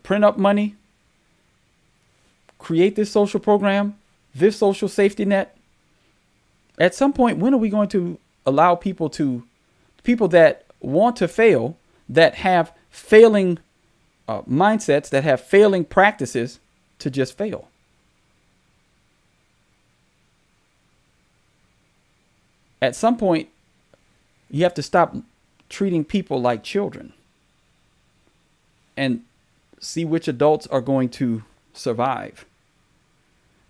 print up money, create this social program, this social safety net. At some point, when are we going to allow people that want to fail, that have failing mindsets, that have failing practices, to just fail? At some point, you have to stop treating people like children and see which adults are going to survive.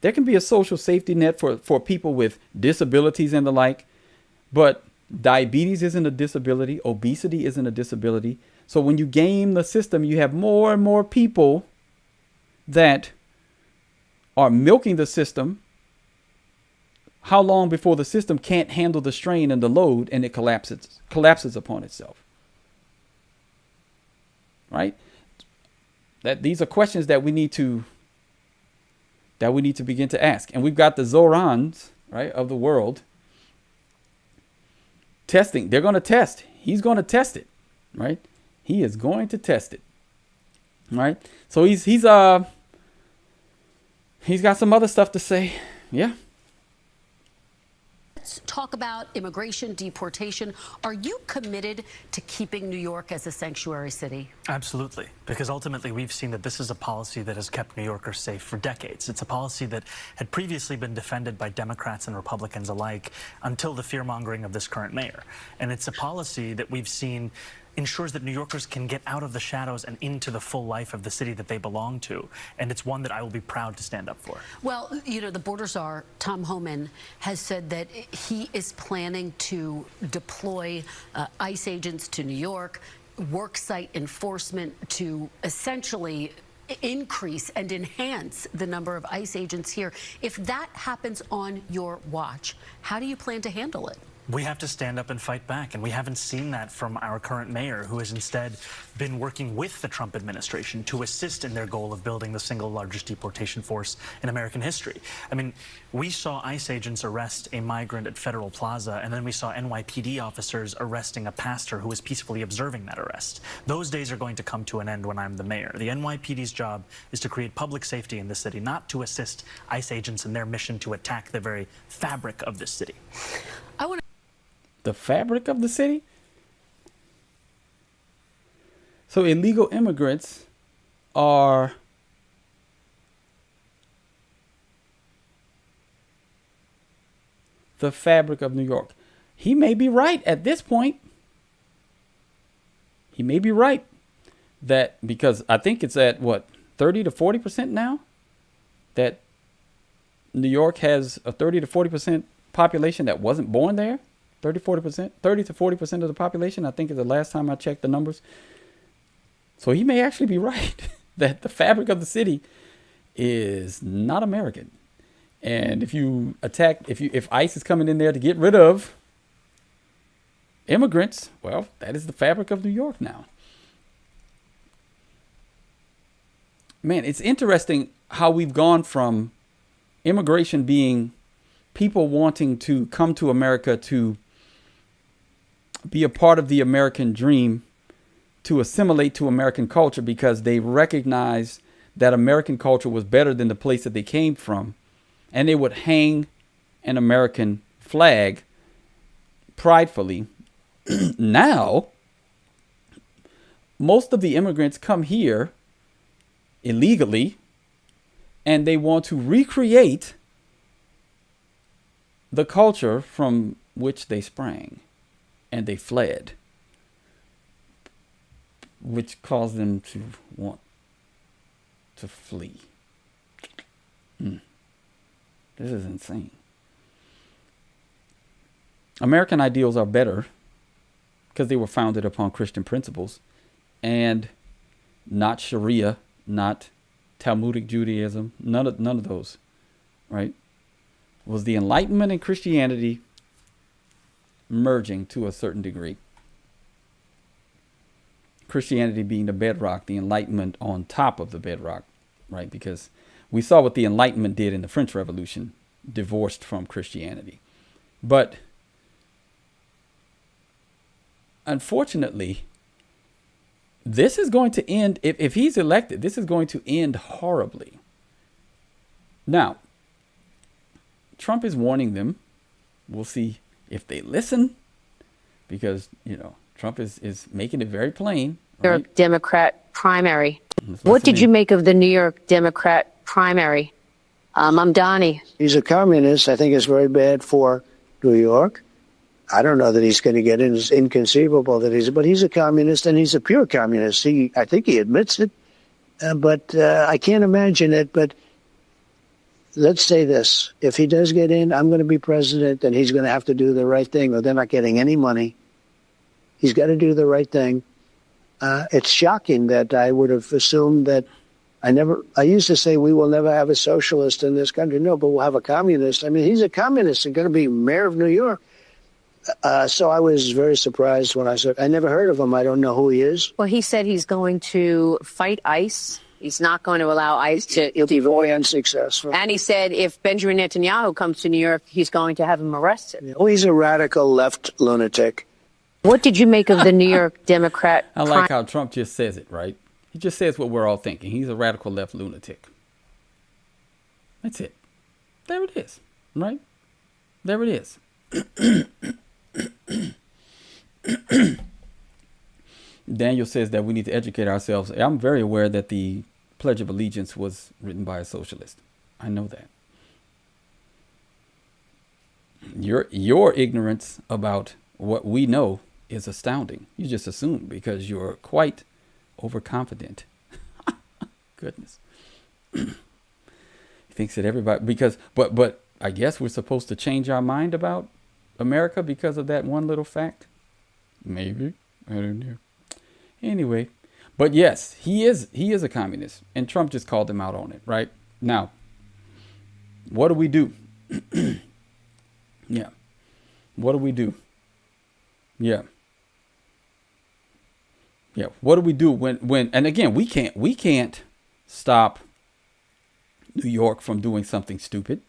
There can be a social safety net for people with disabilities and the like, but diabetes isn't a disability. Obesity isn't a disability. So when you game the system, you have more and more people that are milking the system. How long before the system can't handle the strain and the load and it collapses upon itself? Right? That these are questions that we need to begin to ask. And we've got the Zohrans, right, of the world testing. They're going to test. He's going to test it, right? He is going to test it, right? So he's got some other stuff to say. Yeah. Let's talk about immigration, deportation. Are you committed to keeping New York as a sanctuary city? Absolutely, because ultimately we've seen that this is a policy that has kept New Yorkers safe for decades. It's a policy that had previously been defended by Democrats and Republicans alike until the fear-mongering of this current mayor. And it's a policy that we've seen ensures that New Yorkers can get out of the shadows and into the full life of the city that they belong to. And it's one that I will be proud to stand up for. Well, the border czar, Tom Homan, has said that he is planning to deploy ICE agents to New York, worksite enforcement to essentially increase and enhance the number of ICE agents here. If that happens on your watch, how do you plan to handle it? We have to stand up and fight back, and we haven't seen that from our current mayor, who has instead been working with the Trump administration to assist in their goal of building the single largest deportation force in American history. I mean, we saw ICE agents arrest a migrant at Federal Plaza, and then we saw NYPD officers arresting a pastor who was peacefully observing that arrest. Those days are going to come to an end when I'm the mayor. The NYPD's job is to create public safety in the city, not to assist ICE agents in their mission to attack the very fabric of this city. The fabric of the city? So illegal immigrants are the fabric of New York. He may be right at this point. He may be right that, because I think it's at 30 to 40% now, that New York has a 30 to 40% population that wasn't born there. 40%, 30 to 40% of the population, I think is the last time I checked the numbers. So he may actually be right that the fabric of the city is not American. And if ICE is coming in there to get rid of immigrants, well, that is the fabric of New York now. Man, it's interesting how we've gone from immigration being people wanting to come to America to be a part of the American dream, to assimilate to American culture because they recognize that American culture was better than the place that they came from. And they would hang an American flag pridefully. Now, most of the immigrants come here illegally, and they want to recreate the culture from which they sprang and they fled, which caused them to want to flee. This is insane. American ideals are better because they were founded upon Christian principles and not Sharia, not Talmudic Judaism, none of those, right? It was the Enlightenment and Christianity merging to a certain degree. Christianity being the bedrock, the Enlightenment on top of the bedrock, right? Because we saw what the Enlightenment did in the French Revolution, divorced from Christianity. But unfortunately, this is going to end, if he's elected, this is going to end horribly. Now, Trump is warning them. We'll see if they listen, because, Trump is making it very plain. New Right? York Democrat primary. What did you make of the New York Democrat primary? Mamdani. He's a communist. I think it's very bad for New York. I don't know that he's going to get in. It's inconceivable that but he's a communist, and he's a pure communist. I think he admits it, but I can't imagine it. But let's say this. If he does get in, I'm going to be president, and he's going to have to do the right thing, or they're not getting any money. He's got to do the right thing. It's shocking that I would have assumed that I used to say we will never have a socialist in this country. No, but we'll have a communist. I mean, he's a communist and going to be mayor of New York. So I was very surprised when I said, I never heard of him. I don't know who he is. Well, he said he's going to fight ICE. He's not going to allow ICE to... He'll be very unsuccessful. And he said if Benjamin Netanyahu comes to New York, he's going to have him arrested. Oh, he's a radical left lunatic. What did you make of the New York Democrat... I like how Trump just says it, right? He just says what we're all thinking. He's a radical left lunatic. That's it. There it is, right? There it is. Daniel says that we need to educate ourselves. I'm very aware that the Pledge of Allegiance was written by a socialist. I know that. Your ignorance about what we know is astounding. You just assume because you're quite overconfident. Goodness. He thinks that everybody, but I guess we're supposed to change our mind about America because of that one little fact. Maybe. I don't know. Anyway, but yes, he is a communist, and Trump just called him out on it, right? Now, what do we do? Yeah. What do we do? Yeah. Yeah. What do we do when and again, we can't stop New York from doing something stupid.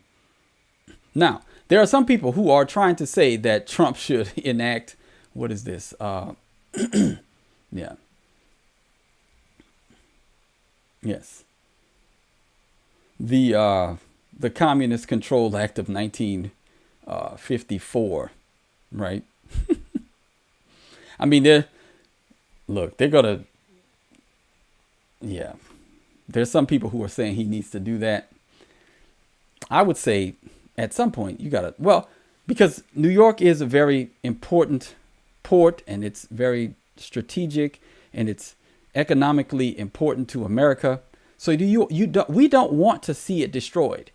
Now, there are some people who are trying to say that Trump should enact, what is this? Yeah. Yes. The Communist Control Act of 1954, right? I mean, they're gonna, yeah. There's some people who are saying he needs to do that. I would say at some point you gotta, because New York is a very important port, and it's very strategic, and it's economically important to America. So we don't want to see it destroyed,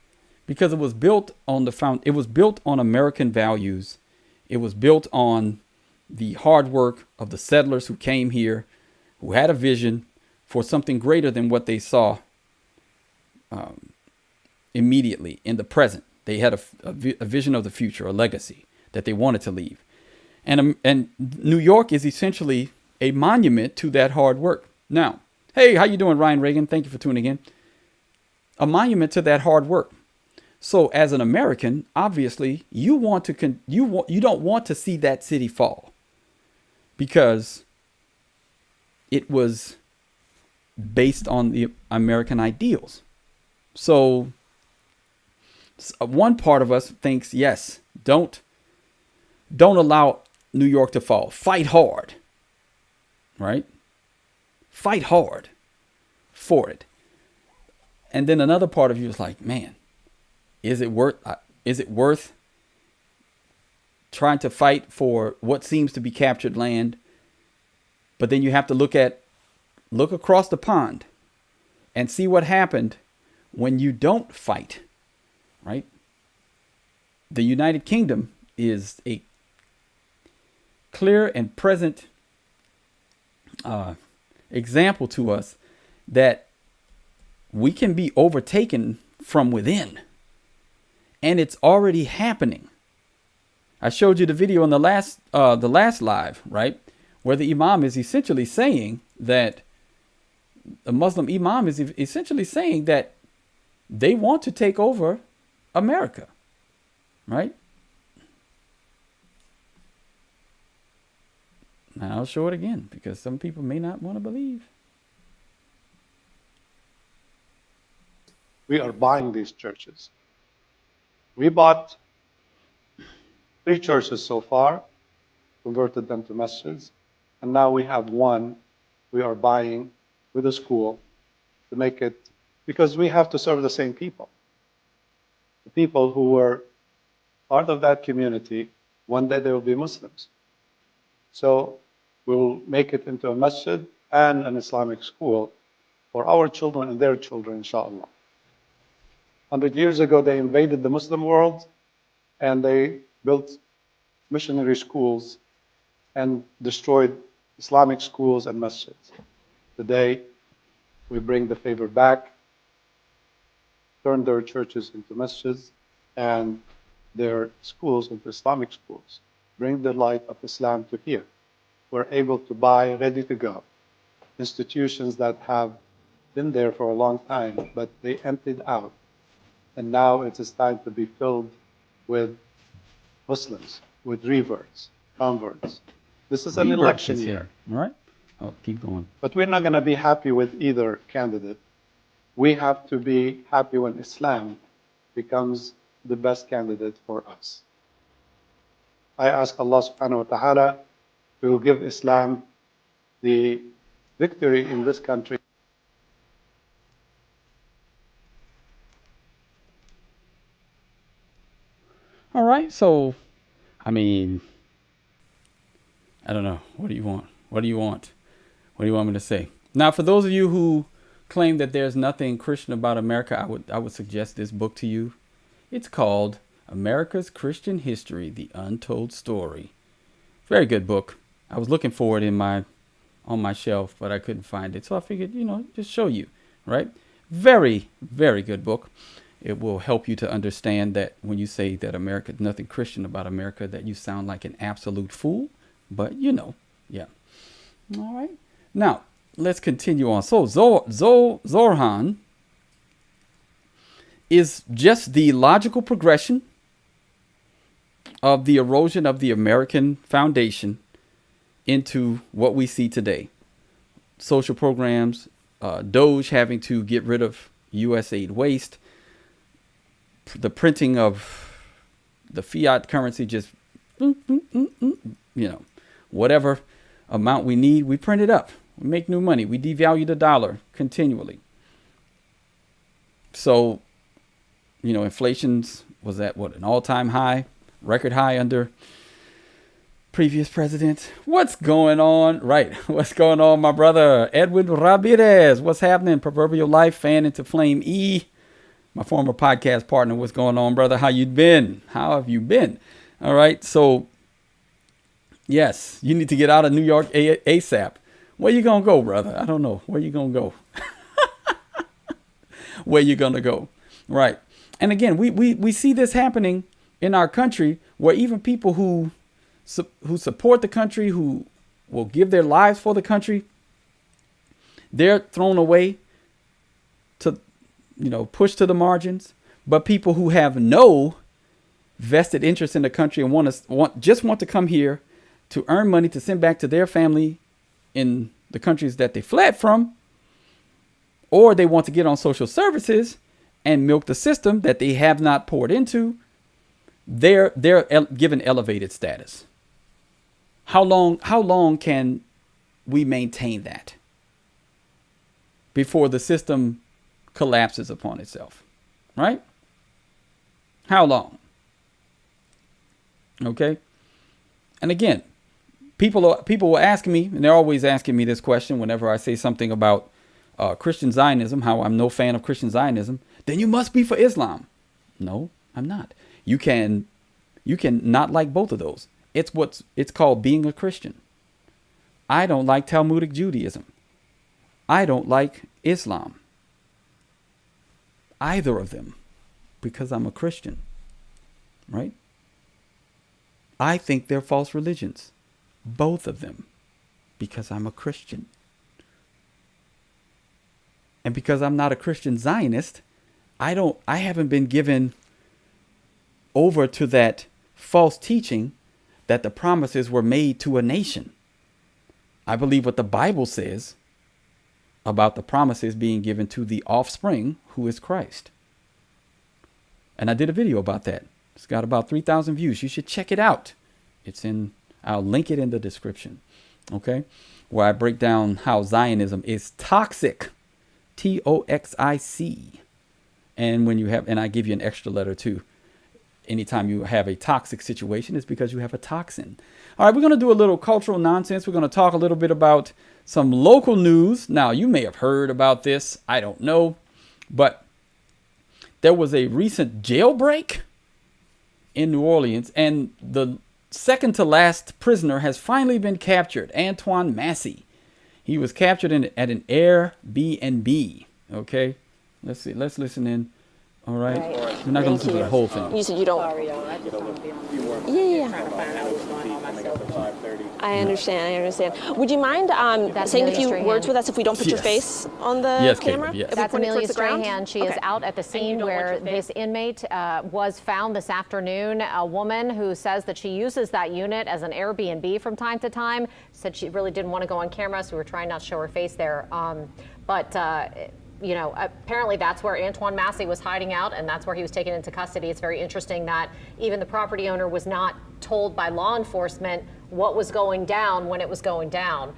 because it was built on American values. It was built on the hard work of the settlers who came here, who had a vision for something greater than what they saw immediately in the present. They had a vision of the future, a legacy that they wanted to leave. And New York is essentially a monument to that hard work. Now, hey, how you doing, Ryan Reagan? Thank you for tuning in. A monument to that hard work. So as an American, obviously, you don't want to see that city fall, because it was based on the American ideals. So one part of us thinks, yes, don't allow New York to fall. Fight hard, right? Fight hard for it. And then another part of you is like, man, is it worth trying to fight for what seems to be captured land? But then you have to look across the pond and see what happened when you don't fight, right? The United Kingdom is a clear and present example to us that we can be overtaken from within. And it's already happening. I showed you the video in the last live, right? Where the Imam is essentially saying that the Muslim Imam is essentially saying that they want to take over America, right? And I'll show it again because some people may not want to believe. We are buying these churches. We bought 3 churches so far, converted them to masjids, and now we have one we are buying with a school to make it, because we have to serve the same people. The people who were part of that community, one day they will be Muslims. So we'll make it into a masjid and an Islamic school for our children and their children, inshallah. 100 years ago, they invaded the Muslim world and they built missionary schools and destroyed Islamic schools and masjids. Today, we bring the favor back, turn their churches into masjids and their schools into Islamic schools. Bring the light of Islam to here. We're able to buy ready to go institutions that have been there for a long time, but they emptied out. And now it is time to be filled with Muslims, with reverts, converts. This is an election year. All right. Oh, keep going. But we're not going to be happy with either candidate. We have to be happy when Islam becomes the best candidate for us. I ask Allah subhanahu wa ta'ala to give Islam the victory in this country. All right. So, I mean, I don't know. What do you want? What do you want? What do you want me to say? Now, for those of you who claim that there's nothing Christian about America, I would suggest this book to you. It's called America's Christian History, The Untold Story. Very good book. I was looking for it on my shelf, but I couldn't find it. So I figured, just show you, right? Very, very good book. It will help you to understand that when you say that America, nothing Christian about America, that you sound like an absolute fool. But yeah. All right. Now, let's continue on. So Zohran is just the logical progression of the erosion of the American foundation into what we see today. Social programs, Doge having to get rid of USAID waste, the printing of the fiat currency, just, whatever amount we need, we print it up. We make new money. We devalue the dollar continually. So, inflation's was at an all-time high, record high under previous presidents. What's going on? Right. What's going on, my brother? Edwin Ramirez. What's happening? Proverbial Life, fan into Flame E. My former podcast partner. What's going on, brother? How you been? How have you been? All right. So Yes, you need to get out of New York ASAP. Where you gonna go, brother? I don't know. Where you gonna go? Where you gonna go? Right. And again, we see this happening in our country, where even people who support the country, who will give their lives for the country, they're thrown away to, pushed to the margins. But people who have no vested interest in the country and want to come here to earn money to send back to their family in the countries that they fled from, or they want to get on social services and milk the system that they have not poured into, they're given elevated status. How long can we maintain that before the system collapses upon itself? Right? How long? Okay. And again, people will ask me, and they're always asking me this question whenever I say something about Christian Zionism, how I'm no fan of Christian Zionism. Then you must be for Islam. No, I'm not. You can not like both of those. It's called being a Christian. I don't like Talmudic Judaism. I don't like Islam. Either of them, because I'm a Christian. Right? I think they're false religions. Both of them, because I'm a Christian. And because I'm not a Christian Zionist, I haven't been given over to that false teaching that the promises were made to a nation. I believe what the Bible says about the promises being given to the offspring, who is Christ. And I did a video about that. It's got about 3,000 views. You should check it out. I'll link it in the description. Okay? Where I break down how Zionism is toxic. Toxic. And I give you an extra letter too. Anytime you have a toxic situation, it's because you have a toxin. All right, we're going to do a little cultural nonsense. We're going to talk a little bit about some local news. Now, you may have heard about this. I don't know. But there was a recent jailbreak in New Orleans, and the second to last prisoner has finally been captured, Antoine Massey. He was captured at an Airbnb. Okay, let's see. Let's listen in. All right. We're not going to listen to the whole thing. You said you don't. Sorry, I just want to be on the yeah. Trying to find out what's going on myself. I understand. Would you mind saying a few words with us if we don't put your face on the camera? Yes. That's Amelia Strahan. She is out at the scene where this inmate was found this afternoon. A woman who says that she uses that unit as an Airbnb from time to time said she really didn't want to go on camera, so we were trying not to show her face there. Apparently that's where Antoine Massey was hiding out, and that's where he was taken into custody. It's very interesting that even the property owner was not told by law enforcement what was going down when it was going down.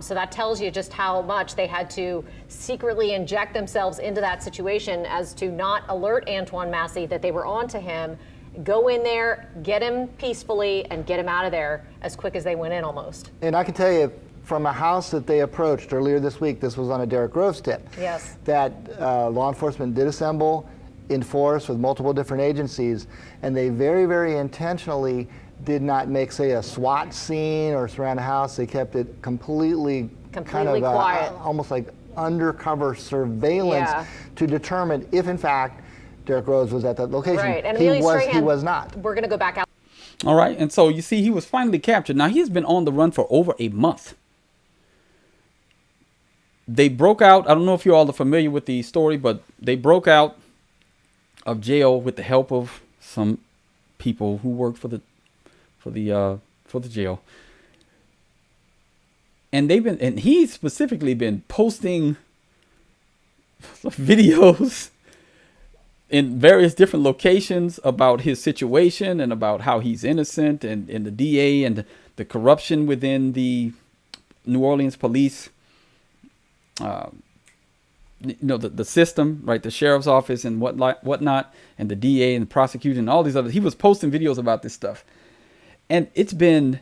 So that tells you just how much they had to secretly inject themselves into that situation as to not alert Antoine Massey that they were on to him, go in there, get him peacefully, and get him out of there as quick as they went in almost. And I can tell you, from a house that they approached earlier this week, this was on a Derrick Groves tip, yes, that law enforcement did assemble in force with multiple different agencies, and they very, very intentionally did not make, say, a SWAT scene or surround a house. They kept it completely kind of quiet, almost like undercover surveillance to determine if, in fact, Derrick Groves was at that location. Right, and he was not. We're going to go back out. All right, and so you see, he was finally captured. Now, he's been on the run for over a month. They broke out. I don't know if you all are familiar with the story, but they broke out of jail with the help of some people who work for the jail. And he's specifically been posting videos in various different locations about his situation and about how he's innocent, and the DA and the corruption within the New Orleans police. The system, right? The sheriff's office and whatnot, and the DA and the prosecution and all these others. He was posting videos about this stuff. And it's been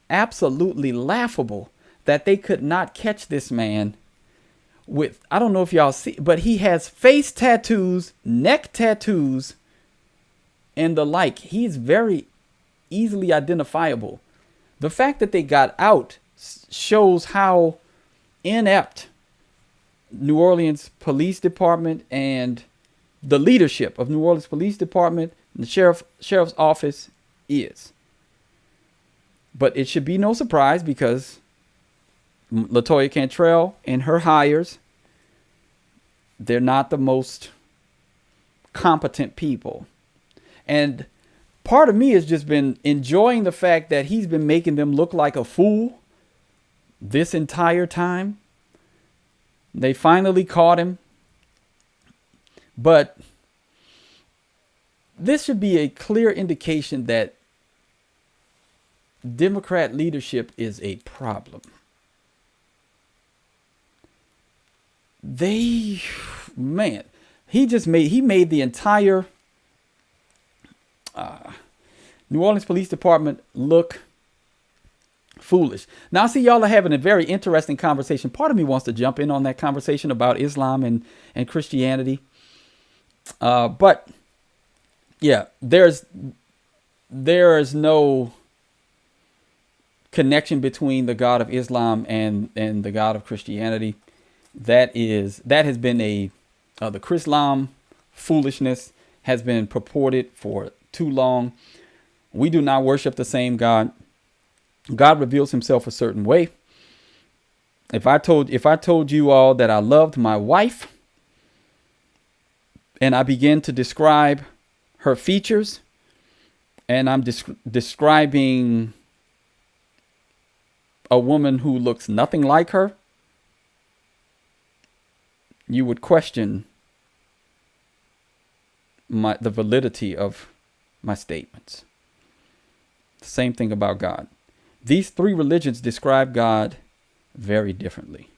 absolutely laughable that they could not catch this man with, I don't know if y'all see, but he has face tattoos, neck tattoos, and the like. He's very easily identifiable. The fact that they got out shows how inept New Orleans Police Department and the leadership of New Orleans Police Department and the sheriff's office is. But it should be no surprise because LaToya Cantrell and her hires, they're not the most competent people. And part of me has just been enjoying the fact that he's been making them look like a fool this entire time. They finally caught him. But this should be a clear indication that Democrat leadership is a problem. He made the entire New Orleans Police Department look foolish. Now, I see y'all are having a very interesting conversation. Part of me wants to jump in on that conversation about Islam and Christianity. But yeah, there is no connection between the God of Islam and the God of Christianity. That has been the Chrislam foolishness has been purported for too long. We do not worship the same God. God reveals himself a certain way. If I told you all that I loved my wife and I begin to describe her features and I'm describing a woman who looks nothing like her, you would question the validity of my statements. The same thing about God. These three religions describe God very differently.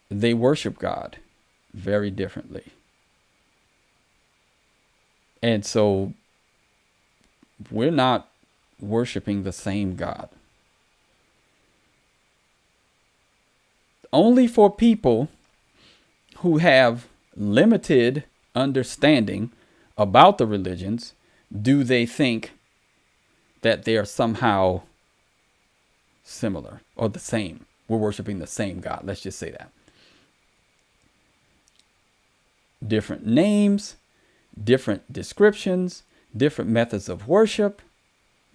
They worship God very differently. And so we're not worshiping the same God. Only for people who have limited understanding about the religions do they think that they are somehow similar or the same. We're worshiping the same God. Let's just say that. Different names, different descriptions, different methods of worship.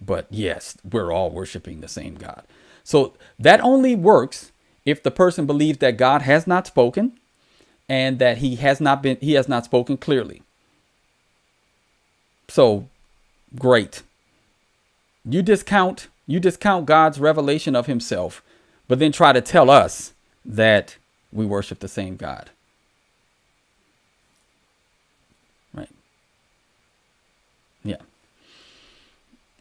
But yes, we're all worshiping the same God. So that only works if the person believes that God has not spoken and that he has not spoken clearly. So great. You discount God's revelation of himself, but then try to tell us that we worship the same God. Right. Yeah.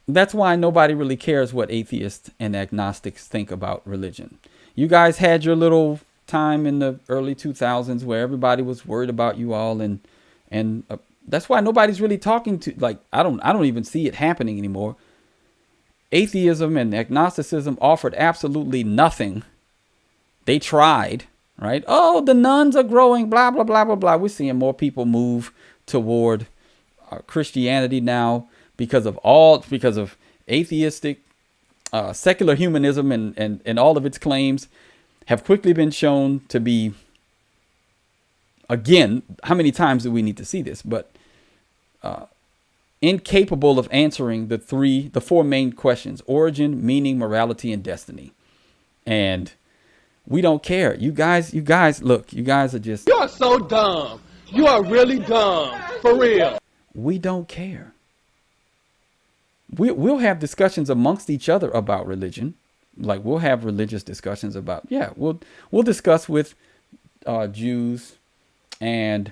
That's why nobody really cares what atheists and agnostics think about religion. You guys had your little time in the early 2000s where everybody was worried about you all, and that's why nobody's really talking to, like, I don't even see it happening anymore. Atheism and agnosticism offered absolutely nothing. They tried, right? Oh, the nuns are growing, blah, blah, blah, blah, blah. We're seeing more people move toward Christianity now because of atheistic, secular humanism and all of its claims have quickly been shown to be, again, how many times do we need to see this? But incapable of answering the four main questions: origin, meaning, morality, and destiny. And we don't care. You guys, look, you guys are just... You are so dumb. You are really dumb. For real. We don't care. We'll have discussions amongst each other about religion. Like, we'll have religious discussions about, we'll discuss with Jews, and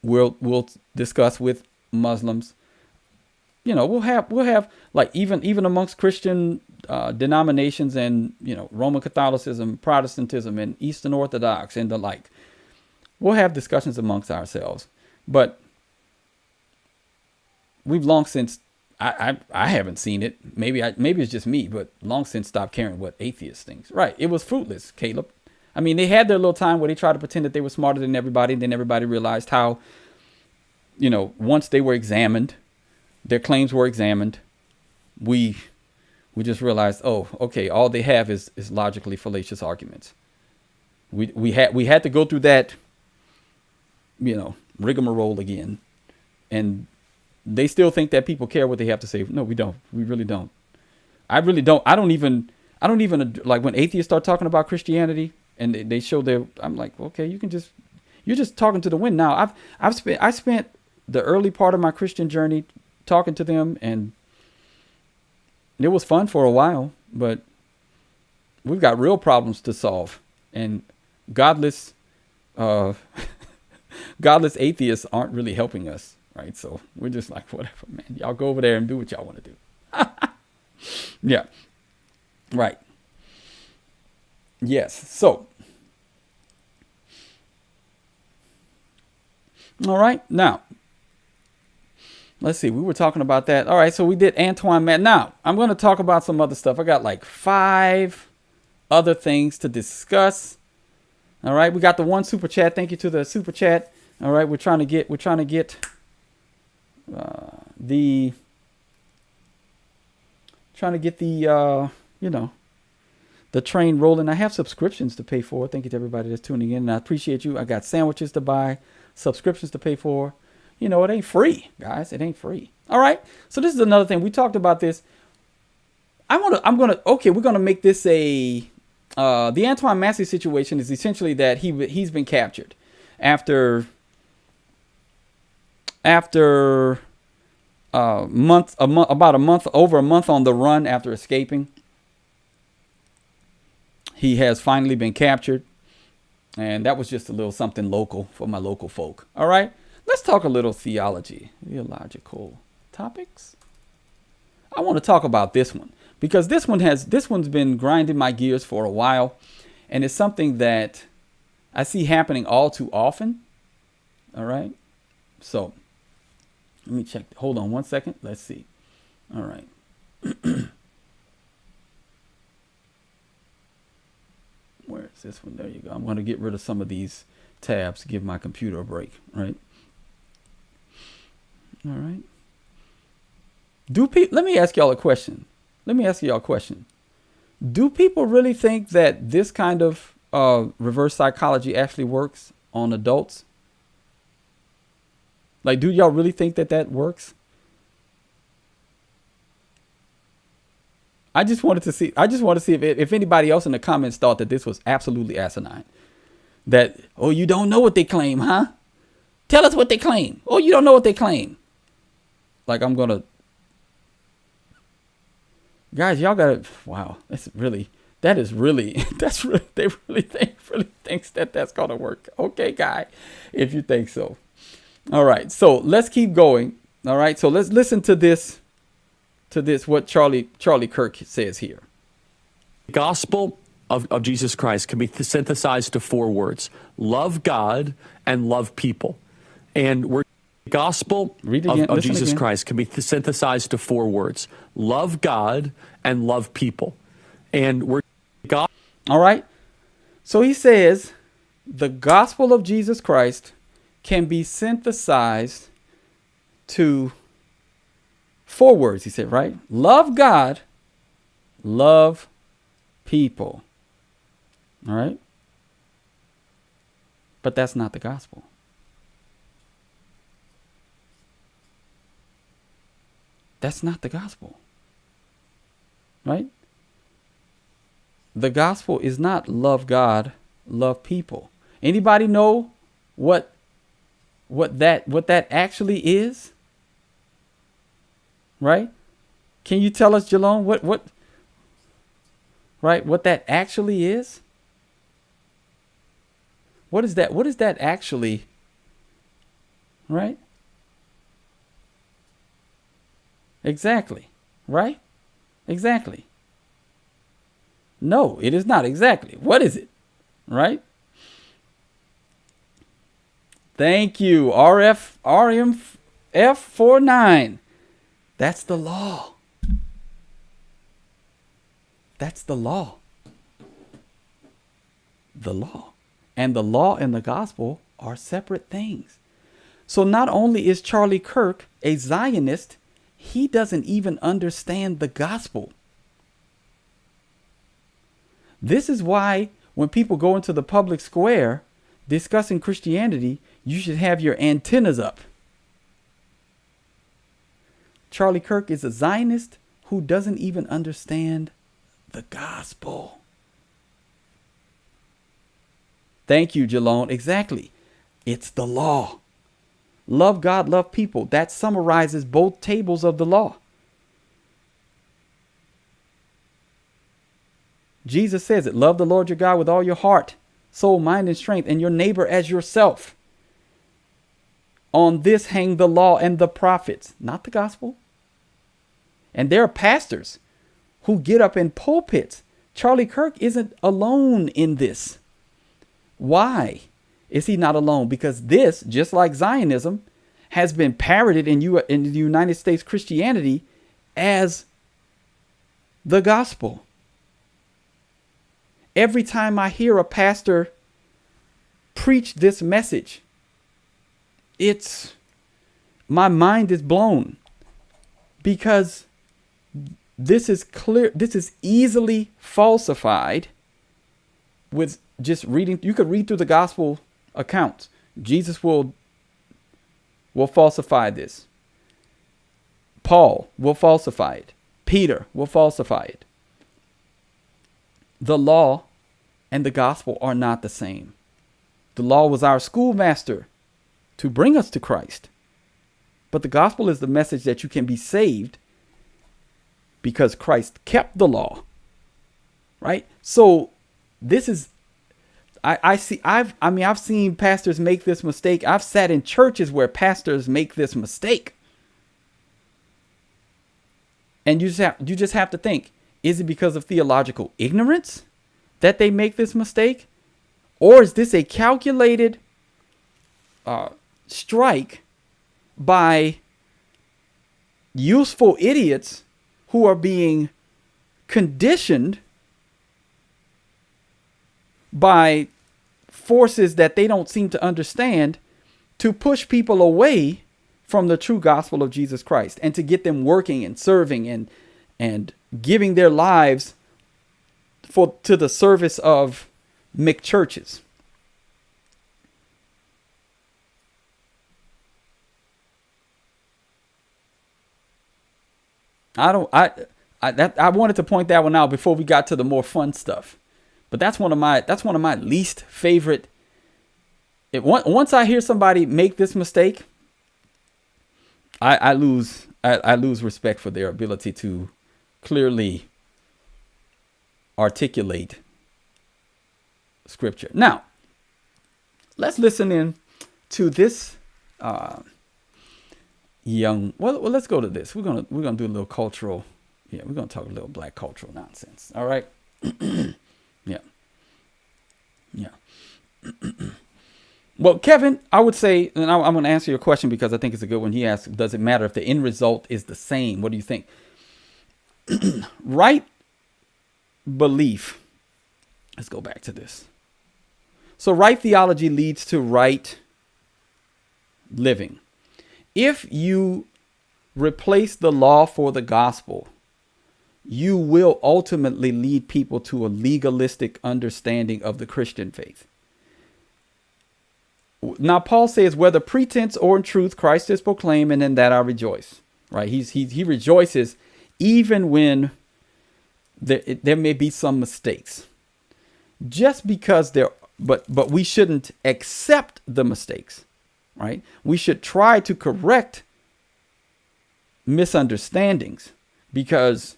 we'll discuss with Muslims. You know, we'll have like even amongst Christian denominations and, Roman Catholicism, Protestantism, and Eastern Orthodox and the like. We'll have discussions amongst ourselves. But we've long since, I haven't seen it. Maybe it's just me, but long since stopped caring what atheists think. Right. It was fruitless, Caleb. I mean, they had their little time where they tried to pretend that they were smarter than everybody. And then everybody realized how, once they were examined, their claims were examined. We just realized, oh, okay, all they have is logically fallacious arguments. We had to go through that, rigmarole again, and they still think that people care what they have to say. No, we don't. We really don't. I really don't. I don't even like when atheists start talking about Christianity and they show their. I'm like, okay, you're just talking to the wind now. I spent the early part of my Christian journey talking to them, and it was fun for a while, but we've got real problems to solve, and godless atheists aren't really helping us, right? So we're just like, whatever, man. Y'all go over there and do what y'all want to do. Yeah. Right. Yes. So, all right. Now, let's see. We were talking about that. All right. So we did Antoine Massey. Now, I'm going to talk about some other stuff. I got like 5 other things to discuss. All right. We got the one super chat. Thank you to the super chat. All right. We're trying to get the train rolling. I have subscriptions to pay for. Thank you to everybody that's tuning in, and I appreciate you. I got sandwiches to buy, subscriptions to pay for. It ain't free, guys. It ain't free. All right. So this is another thing. We talked about this. We're gonna make this the Antoine Massey situation is essentially that he's been captured after over a month on the run after escaping. He has finally been captured, and that was just a little something local for my local folk. All right, let's talk a little theological topics. I want to talk about this one because this one's been grinding my gears for a while, and it's something that I see happening all too often. All right, so let me check. Hold on one second. Let's see. All right. Where is this one? There you go. I'm going to get rid of some of these tabs to give my computer a break, right? All right. Let me ask y'all a question. Do people really think that this kind of reverse psychology actually works on adults? Like, do y'all really think that works? I just wanted to see if anybody else in the comments thought that this was absolutely asinine. That, oh, you don't know what they claim, huh? Tell us what they claim. Oh, you don't know what they claim. Like, guys, y'all gotta, wow, they really thinks that's gonna work. Okay, guy, if you think so. All right, so let's keep going. All right, so let's listen to this, what Charlie Kirk says here. The gospel of Jesus Christ can be synthesized to 4 words: love God and love people. And the gospel of Jesus Christ can be synthesized to 4 words: love God and love people. And all right. So he says the gospel of Jesus Christ can be synthesized to 4 words, he said, right? Love God, love people. All right? But that's not the gospel. That's not the gospel. Right? The gospel is not love God, love people. Anybody know what that actually is? Right? Can you tell us, Jalon, what that actually is? What is that? What is that actually? Right? Exactly. Right? Exactly. No, it is not exactly. What is it? Right? Thank you, RMF49. That's the law. That's the law. The law. And the law and the gospel are separate things. So not only is Charlie Kirk a Zionist, he doesn't even understand the gospel. This is why when people go into the public square discussing Christianity, you should have your antennas up. Charlie Kirk is a Zionist who doesn't even understand the gospel. Thank you, Jalone. Exactly. It's the law. Love God, love people. That summarizes both tables of the law. Jesus says it. Love the Lord your God with all your heart, soul, mind, and strength, and your neighbor as yourself. On this hang the law and the prophets, not the gospel. And there are pastors who get up in pulpits. Charlie Kirk isn't alone in this. Why is he not alone? Because this, just like Zionism, has been parroted in the United States Christianity as the gospel. Every time I hear a pastor preach this message, my mind is blown, because this is clear. This is easily falsified with just reading. You could read through the gospel accounts. Jesus will falsify this. Paul will falsify it. Peter will falsify it. The law and the gospel are not the same. The law was our schoolmaster to bring us to Christ. But the gospel is the message that you can be saved because Christ kept the law. Right? So this is, I've seen pastors make this mistake. I've sat in churches where pastors make this mistake. And you just have to think, is it because of theological ignorance that they make this mistake? Or is this a calculated strike by useful idiots who are being conditioned by forces that they don't seem to understand to push people away from the true gospel of Jesus Christ and to get them working and serving and giving their lives to the service of McChurches. I wanted to point that one out before we got to the more fun stuff, but that's one of my least favorite. Once I hear somebody make this mistake, I lose respect for their ability to clearly articulate scripture. Now, let's listen in to this let's go to this. We're gonna do a little cultural. Yeah, we're gonna talk a little black cultural nonsense. All right. Yeah. Well, Kevin, I would say, and I'm going to answer your question because I think it's a good one. He asked, does it matter if the end result is the same? What do you think? Right belief. Let's go back to this. So right theology leads to right living. If you replace the law for the gospel, you will ultimately lead people to a legalistic understanding of the Christian faith. Now, Paul says, whether pretense or in truth, Christ is proclaimed, and in that I rejoice. Right? He rejoices even when there may be some mistakes. Just because but we shouldn't accept the mistakes. Right? We should try to correct misunderstandings, because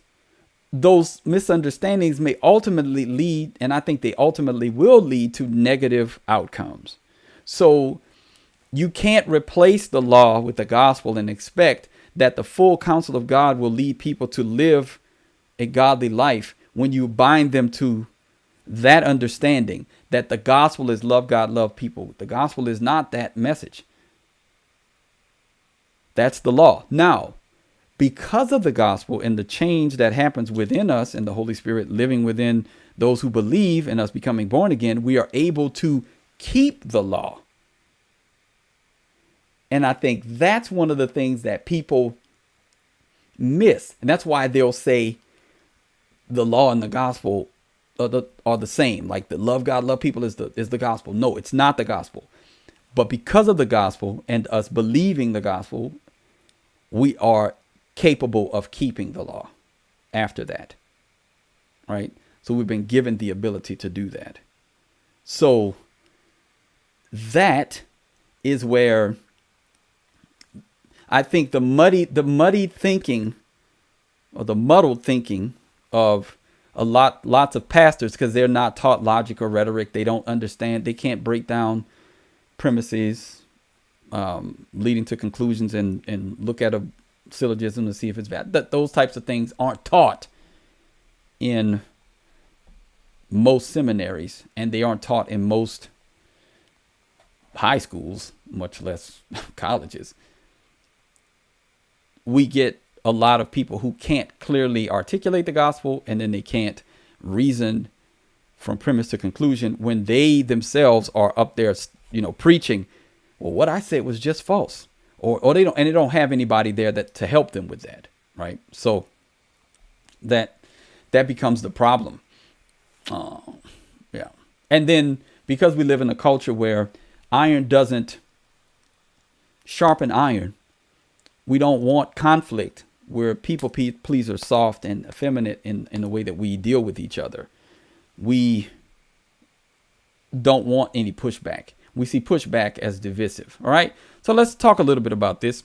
those misunderstandings may ultimately lead, and I think they ultimately will lead, to negative outcomes. So you can't replace the law with the gospel and expect that the full counsel of God will lead people to live a godly life when you bind them to that understanding that the gospel is love God, love people. The gospel is not that message. That's the law. Now, because of the gospel and the change that happens within us and the Holy Spirit living within those who believe and us becoming born again, we are able to keep the law. And I think that's one of the things that people miss. And that's why they'll say the law and the gospel are the same. Like the love God, love people is the gospel. No, it's not the gospel. But because of the gospel and us believing the gospel, we are capable of keeping the law after that. Right? So we've been given the ability to do that. So that is where I think the muddied thinking or the muddled thinking of lots of pastors, because they're not taught logic or rhetoric. They don't understand. They can't break down premises leading to conclusions and look at a syllogism to see if it's bad. Those types of things aren't taught in most seminaries, and they aren't taught in most high schools, much less colleges. We get a lot of people who can't clearly articulate the gospel, and then they can't reason from premise to conclusion when they themselves are up there, preaching, well, what I said was just false, or they don't have anybody there to help them with that, right? So that becomes the problem. Yeah. And then because we live in a culture where iron doesn't sharpen iron, we don't want conflict. We're people pleasers, soft and effeminate in the way that we deal with each other. We don't want any pushback. We see pushback as divisive. All right. So let's talk a little bit about this.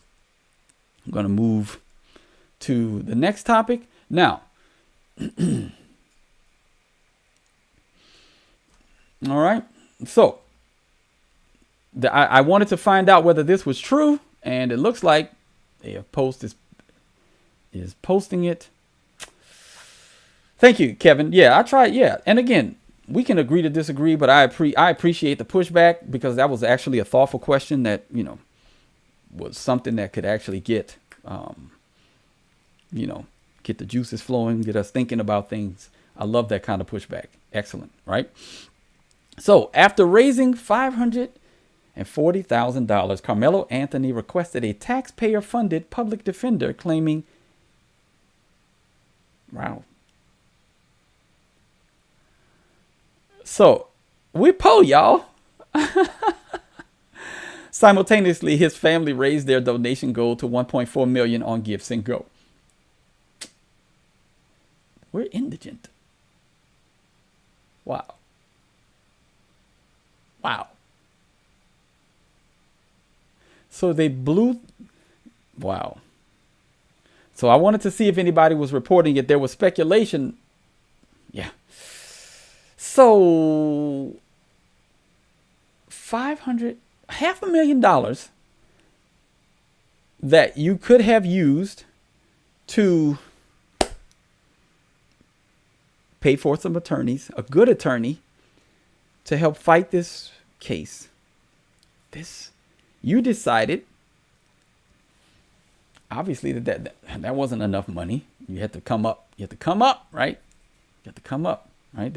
I'm going to move to the next topic. Now, all right. So I wanted to find out whether this was true, and it looks like a post is posting it. Thank you, Kevin. Yeah, I tried. Yeah. And again, we can agree to disagree, but I appreciate the pushback, because that was actually a thoughtful question that, was something that could actually get the juices flowing, get us thinking about things. I love that kind of pushback. Excellent. Right. So after raising $540,000, Carmelo Anthony requested a taxpayer-funded public defender, claiming, wow. So we poll, y'all. Simultaneously, his family raised their donation goal to $1.4 million on Gifts and Go. We're indigent. Wow. Wow. So they blew. Wow. So I wanted to see if anybody was reporting it. There was speculation. Yeah. So $500,000 that you could have used to pay for some attorneys, a good attorney, to help fight this case. You decided, obviously, that wasn't enough money. You had to come up. You had to come up, right? You had to come up, right?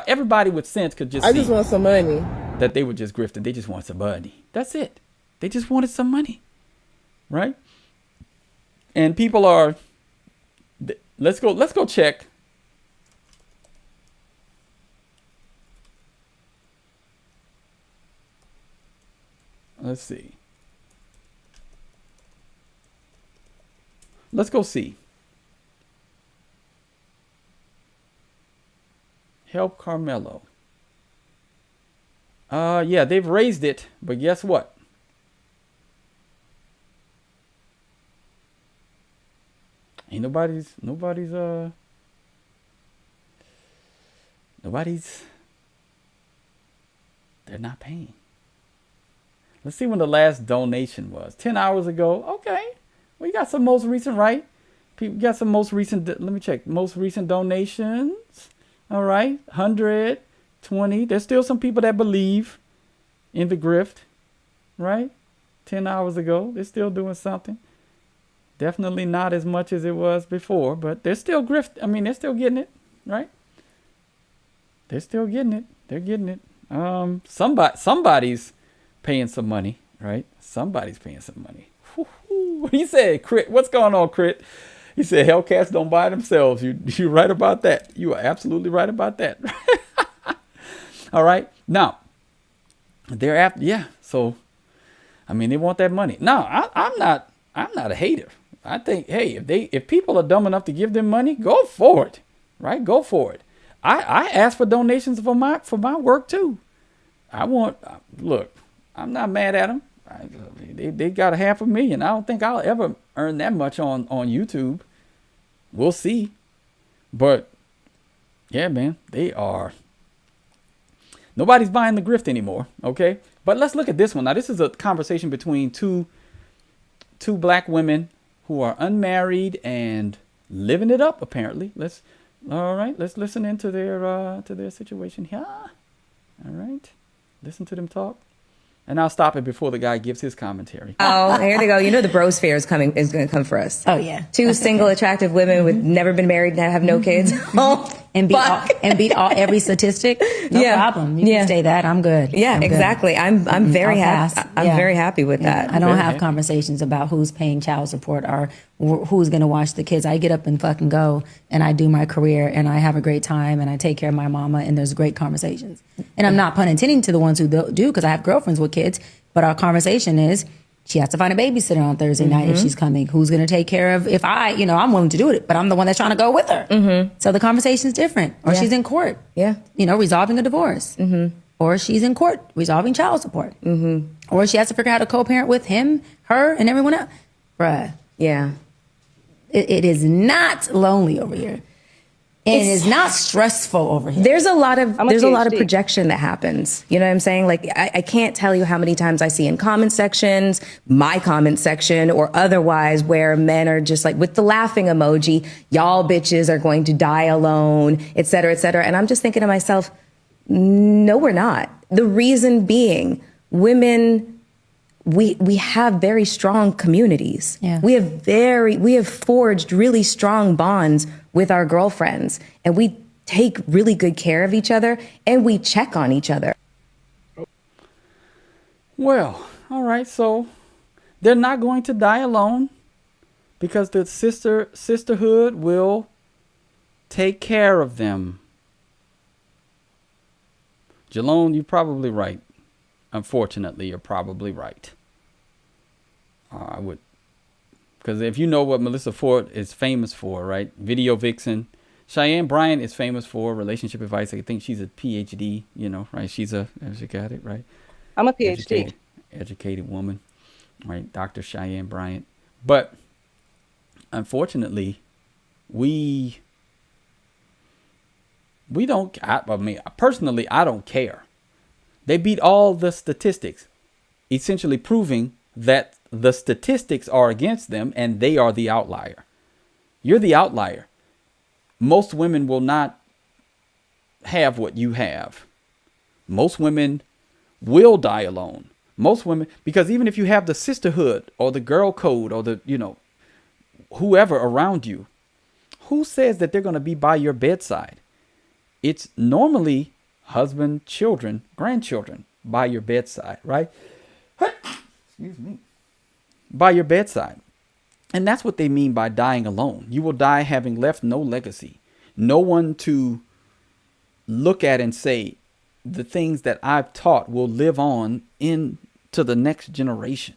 Everybody with sense could just. I just want some money. That they were just grifting. They just want some money. That's it. They just wanted some money, right? And people are. Let's go check. Let's see. Let's go see. Help Carmelo. Yeah, they've raised it, but guess what? Ain't nobody's they're not paying. Let's see when the last donation was. 10 hours ago. Okay. We got some most recent, right? People got some most recent. Let me check. Most recent donations. All right. 120. There's still some people that believe in the grift, right? 10 hours ago. They're still doing something. Definitely not as much as it was before, but they're still they're still getting it, right? They're still getting it. They're getting it. Somebody's paying some money, right? Somebody's paying some money. He said, Crit, what's going on, Crit? He said, Hellcats don't buy themselves. You're right about that. You are absolutely right about that. All right. Now, thereafter, yeah. So, I mean, they want that money. No, I'm not a hater. I think, hey, if people are dumb enough to give them money, go for it. Right? Go for it. I ask for donations for my work too. Look, I'm not mad at them. They got $500,000. I don't think I'll ever earn that much on YouTube. We'll see. But yeah, man, nobody's buying the grift anymore. Okay. But let's look at this one. Now, this is a conversation between two black women who are unmarried and living it up, apparently. Let's listen into their situation here. All right. Listen to them talk. And I'll stop it before the guy gives his commentary. Oh, here they go. You know the brosphere is going to come for us. Oh, yeah. Two single, attractive women with never been married and have no kids. And beat every statistic. No problem. You can say that. I'm good. Yeah, I'm exactly. good. I'm very happy. I'm very happy with that. I don't have conversations about who's paying child support or who's going to watch the kids. I get up and fucking go, and I do my career, and I have a great time, and I take care of my mama, and there's great conversations. And I'm not pun intending to the ones who do, because I have girlfriends with kids, but our conversation is, she has to find a babysitter on Thursday night if she's coming. Who's going to take care of, if I'm willing to do it, but I'm the one that's trying to go with her. So the conversation is different. Or she's in court, resolving a divorce. Or she's in court, resolving child support. Or she has to figure out how to co-parent with him, her, and everyone else. Bruh. Yeah. It is not lonely over here. And it's not stressful over here. There's a lot of projection that happens. You know what I'm saying? Like, I can't tell you how many times I see in comment sections, my comment section, or otherwise, where men are just like, with the laughing emoji, y'all bitches are going to die alone, et cetera, et cetera. And I'm just thinking to myself, no, we're not. The reason being, women, we have very strong communities. Yeah. We have forged really strong bonds with our girlfriends, and we take really good care of each other, and we check on each other. Well, all right. So they're not going to die alone because the sisterhood will take care of them. Jalone, you're probably right. Unfortunately, you're probably right. I would, because if you know what Melissa Ford is famous for, right? Video vixen. Cheyenne Bryant is famous for relationship advice. I think she's a PhD, right? She got it, right? I'm a PhD. Educated woman, right? Dr. Cheyenne Bryant. But unfortunately, we don't, personally, I don't care. They beat all the statistics, essentially proving that the statistics are against them and they are the outlier. You're the outlier. Most women will not have what you have. Most women will die alone. Most women, because even if you have the sisterhood or the girl code or the, whoever around you, who says that they're going to be by your bedside? It's normally husband, children, grandchildren by your bedside, right? Excuse me. By your bedside. And that's what they mean by dying alone. You will die having left no legacy, no one to look at and say, the things that I've taught will live on into the next generation.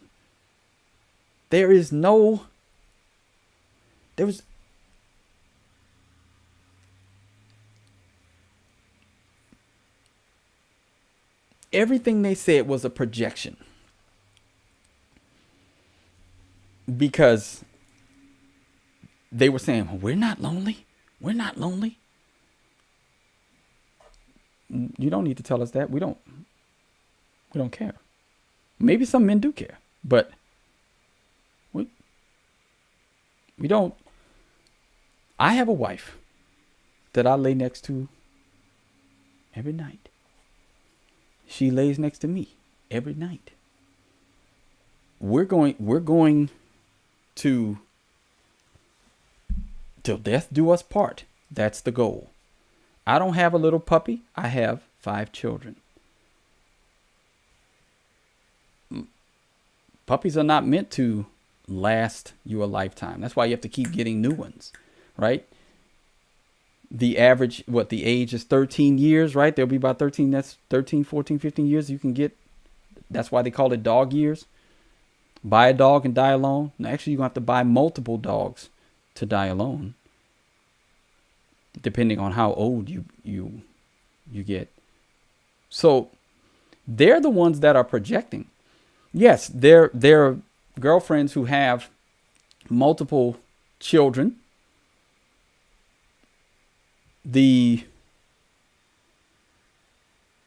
There's everything they said was a projection. Because they were saying, well, we're not lonely. We're not lonely. You don't need to tell us that. We don't care. Maybe some men do care, but we don't. I have a wife that I lay next to every night. She lays next to me every night. We're going to, till death do us part. That's the goal. I don't have a little puppy. I have 5 children. Puppies are not meant to last you a lifetime. That's why you have to keep getting new ones, right? The average, the age is 13 years, right? There'll be about 13, that's 13, 14, 15 years you can get. That's why they call it dog years. Buy a dog and die alone. Now, actually, you're going to have to buy multiple dogs to die alone, depending on how old you get. So they're the ones that are projecting. Yes, they're girlfriends who have multiple children. The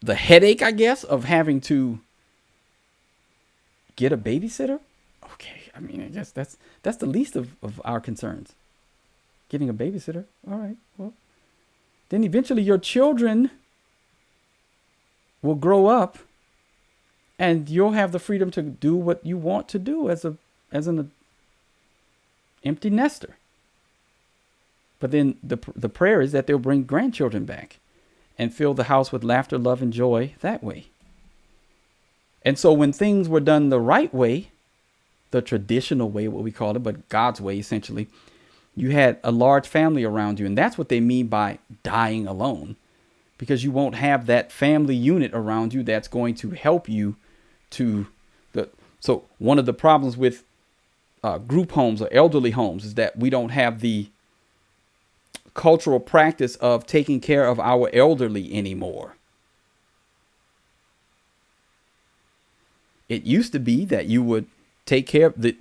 headache, I guess, of having to get a babysitter. Okay, I mean, I guess that's the least of our concerns. Getting a babysitter. All right, well, then eventually your children will grow up and you'll have the freedom to do what you want to do as an empty nester. But then the prayer is that they'll bring grandchildren back and fill the house with laughter, love, and joy that way. And so when things were done the right way, the traditional way, what we call it, but God's way, essentially, you had a large family around you. And that's what they mean by dying alone, because you won't have that family unit around you that's going to help you so one of the problems with group homes or elderly homes is that we don't have the cultural practice of taking care of our elderly anymore. It used to be that you would take care of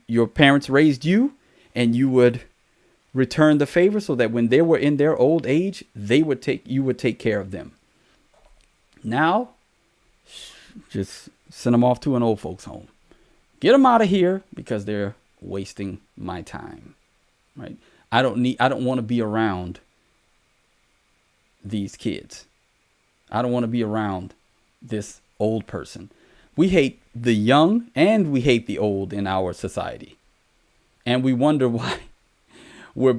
your parents raised you, and you would return the favor so that when they were in their old age, you would take care of them. Now, just send them off to an old folks home. Get them out of here because they're wasting my time, right? I don't want to be around these kids. I don't want to be around this old person. We hate the young and we hate the old in our society. And we wonder why we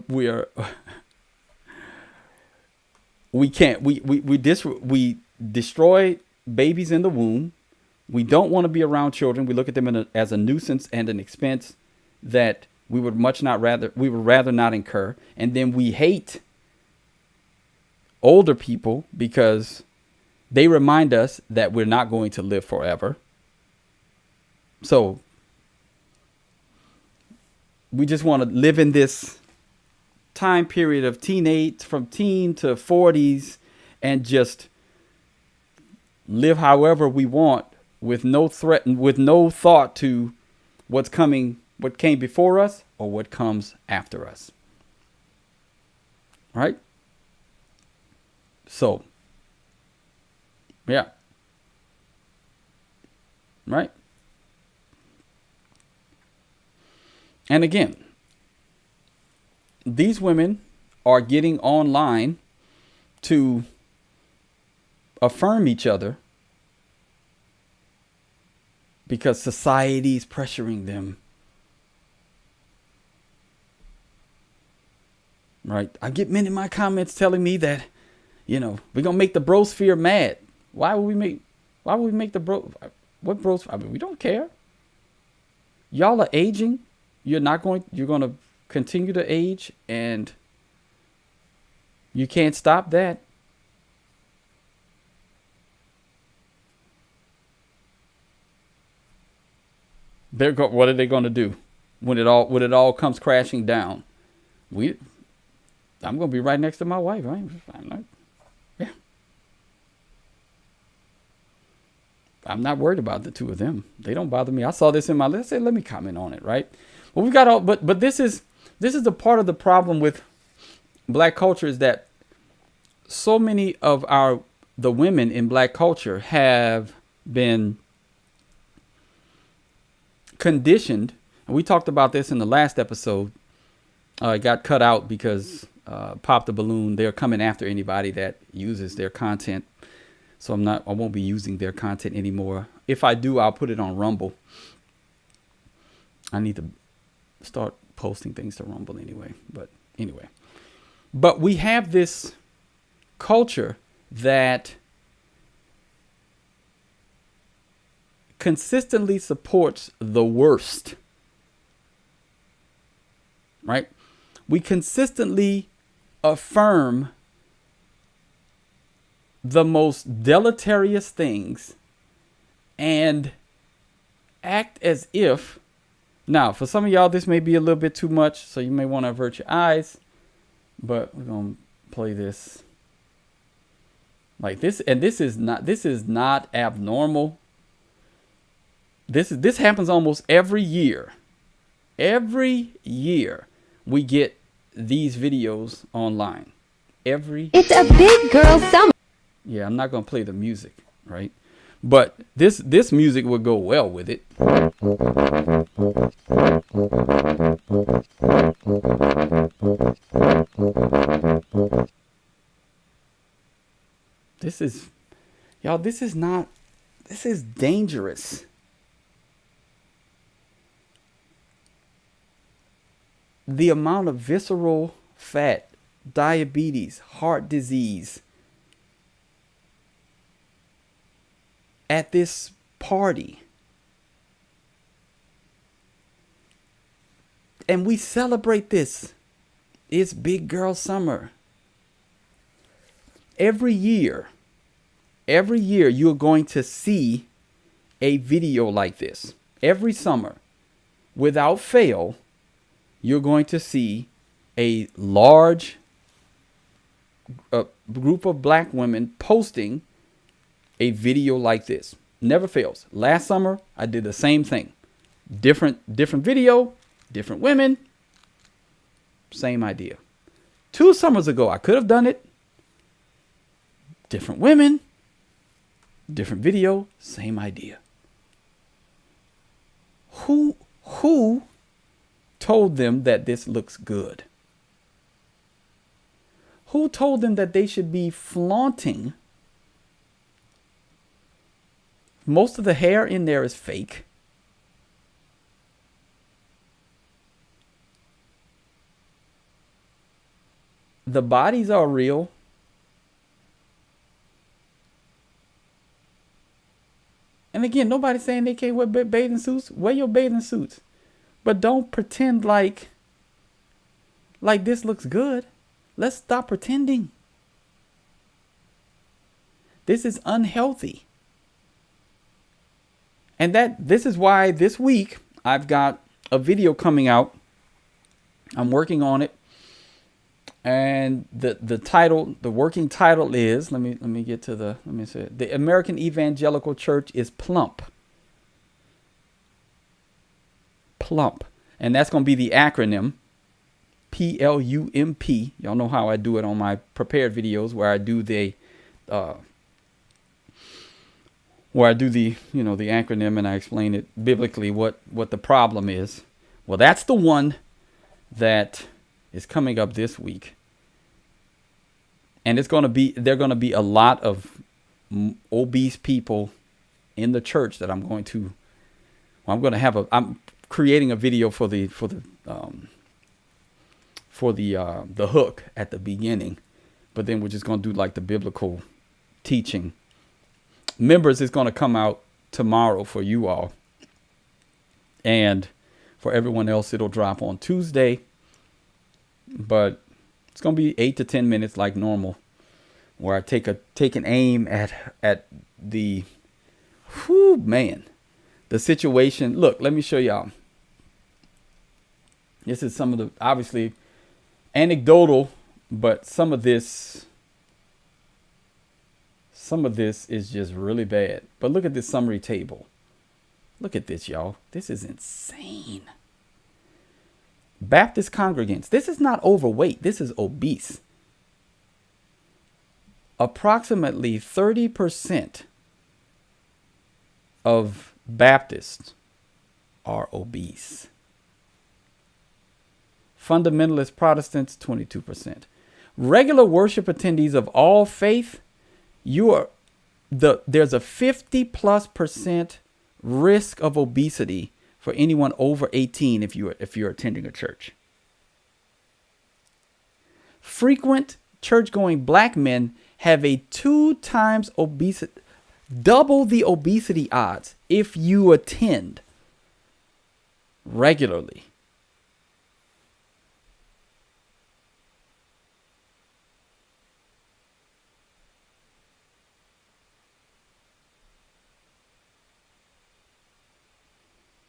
destroy babies in the womb. We don't want to be around children. We look at them as a nuisance and an expense that we would rather not incur. And then we hate older people because they remind us that we're not going to live forever. So we just want to live in this time period of from teen to 40s and just live however we want with no thought to what came before us or what comes after us. Right? So, yeah. Right? And again, these women are getting online to affirm each other because society is pressuring them. Right? I get men in my comments telling me that, we're going to make the brosphere mad. Why would we make the what bros? I mean, we don't care. Y'all are aging. You're going to continue to age, and you can't stop that. What are they going to do when it all comes crashing down? I'm going to be right next to my wife. I'm not worried about the two of them. They don't bother me. I saw this in my list. I said, let me comment on it, right? Well, but this is the part of the problem with black culture is that so many of the women in black culture have been conditioned, and we talked about this in the last episode. It got cut out because Pop the Balloon, they're coming after anybody that uses their content. So I won't be using their content anymore. If I do, I'll put it on Rumble. I need to start posting things to Rumble anyway. But we have this culture that consistently supports the worst right? We consistently affirm the most deleterious things and act as if, now for some of y'all this may be a little bit too much, so you may want to avert your eyes, but we're going to play this like this. And this is not abnormal. This happens almost every year. Every year we get these videos online. It's a big girl summer. Yeah, I'm not gonna play the music, right? But this music would go well with it. This is dangerous. The amount of visceral fat, diabetes, heart disease at this party. And we celebrate this. It's Big Girl Summer. Every year you're going to see a video like this. Every summer, without fail, you're going to see a large group of black women posting a video like this. Never fails. Last summer, I did the same thing. Different video, different women, same idea. 2 summers ago, I could have done it. Different women, different video, same idea. Who told them that this looks good? Who told them that they should be flaunting? Most of the hair in there is fake. The bodies are real. And again, nobody's saying they can't wear bathing suits. Wear your bathing suits. But don't pretend like this looks good. Let's stop pretending. This is unhealthy. And this is why this week I've got a video coming out. I'm working on it. And the title, the working title is, let me say it. The American Evangelical Church is plump. Plump. And that's going to be the acronym PLUMP. Y'all know how I do it on my prepared videos where I do the acronym and I explain it biblically what the problem is. Well, that's the one that is coming up this week. And there are going to be a lot of obese people in the church that I'm creating a video for the hook at the beginning, but then we're just going to do like the biblical teaching. Members is going to come out tomorrow for you all, and for everyone else it'll drop on Tuesday, but it's going to be 8 to 10 minutes like normal, where I take an aim at the the situation. Look, let me show y'all. This is some of the, obviously anecdotal, but some of this is just really bad. But look at this summary table. Look at this, y'all. This is insane. Baptist congregants. This is not overweight. This is obese. Approximately 30% of Baptists are obese. Fundamentalist Protestants, 22%. Regular worship attendees of all faith, there's a 50+% risk of obesity for anyone over 18 if you're attending a church. Frequent church-going black men have a 2 times obesity, double the obesity odds if you attend regularly.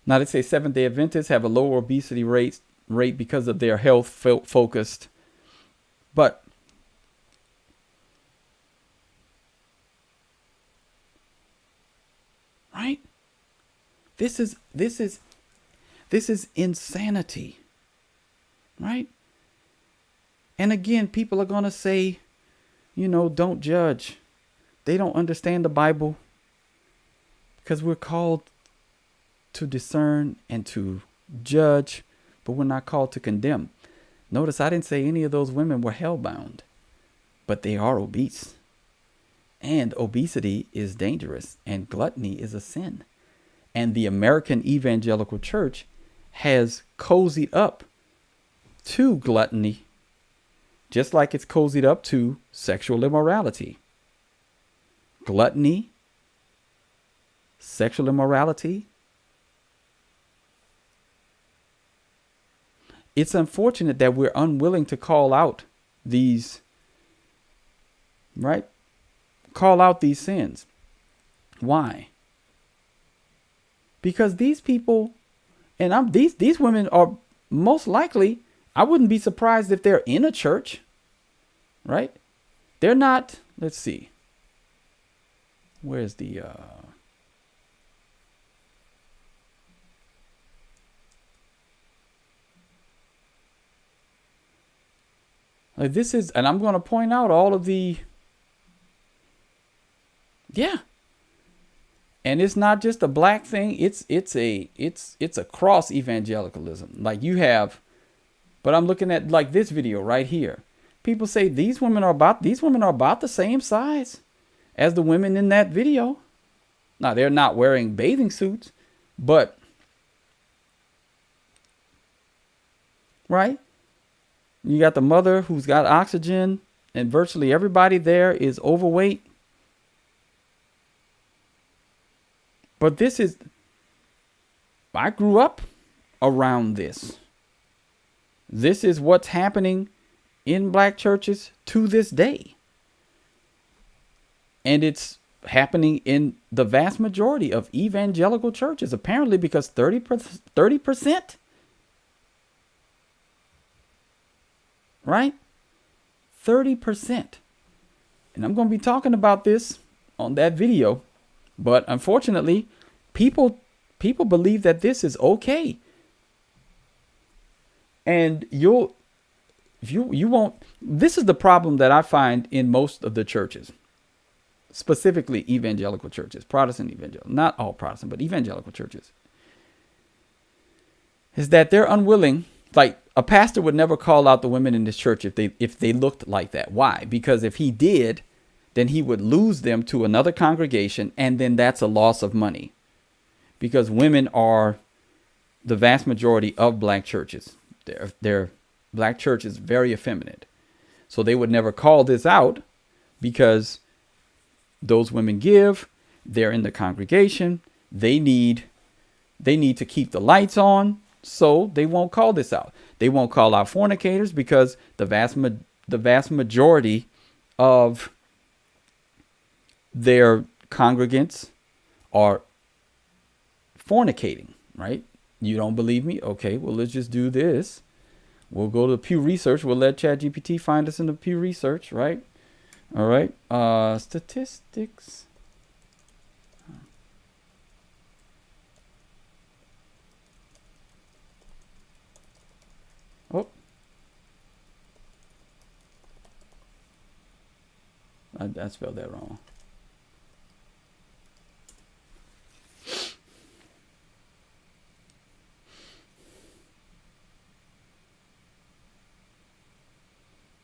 Now they say Seventh-day Adventists have a lower obesity rate because of their health focused. But right? This is insanity. Right? And again, people are going to say, don't judge. They don't understand the Bible because we're called to discern and to judge, but we're not called to condemn. Notice I didn't say any of those women were hellbound, but they are obese. And obesity is dangerous, and gluttony is a sin. And the American evangelical church has cozied up to gluttony, just like it's cozied up to sexual immorality. Gluttony, sexual immorality. It's unfortunate that we're unwilling to call out these, right? Call out these sins. Why? Because these people, and these women are most likely, I wouldn't be surprised if they're in a church, right? They're not, let's see. Where's the, this is, and I'm going to point out all of the, yeah. And it's not just a black thing. It's across evangelicalism. Like you have, but I'm looking at like this video right here. People say these women are about the same size as the women in that video. Now they're not wearing bathing suits, but right? You got the mother who's got oxygen, and virtually everybody there is overweight. But I grew up around this. This is what's happening in black churches to this day. And it's happening in the vast majority of evangelical churches, apparently because 30%, right? 30%. And I'm going to be talking about this on that video. But unfortunately, people believe that this is okay. And you won't. This is the problem that I find in most of the churches, specifically evangelical churches, Protestant evangelical, not all Protestant, but evangelical churches, is that they're unwilling. Like a pastor would never call out the women in this church if they looked like that. Why? Because if he did, then he would lose them to another congregation, and then that's a loss of money. Because women are the vast majority of black churches. Their black church is very effeminate. So they would never call this out because those women give, they're in the congregation, they need to keep the lights on, so they won't call this out. They won't call out fornicators because the vast majority of their congregants are fornicating, right? You don't believe me? Okay, well, let's just do this. We'll go to Pew Research. We'll let ChatGPT find us in the Pew Research, right? All right. Statistics. Oh. I spelled that wrong.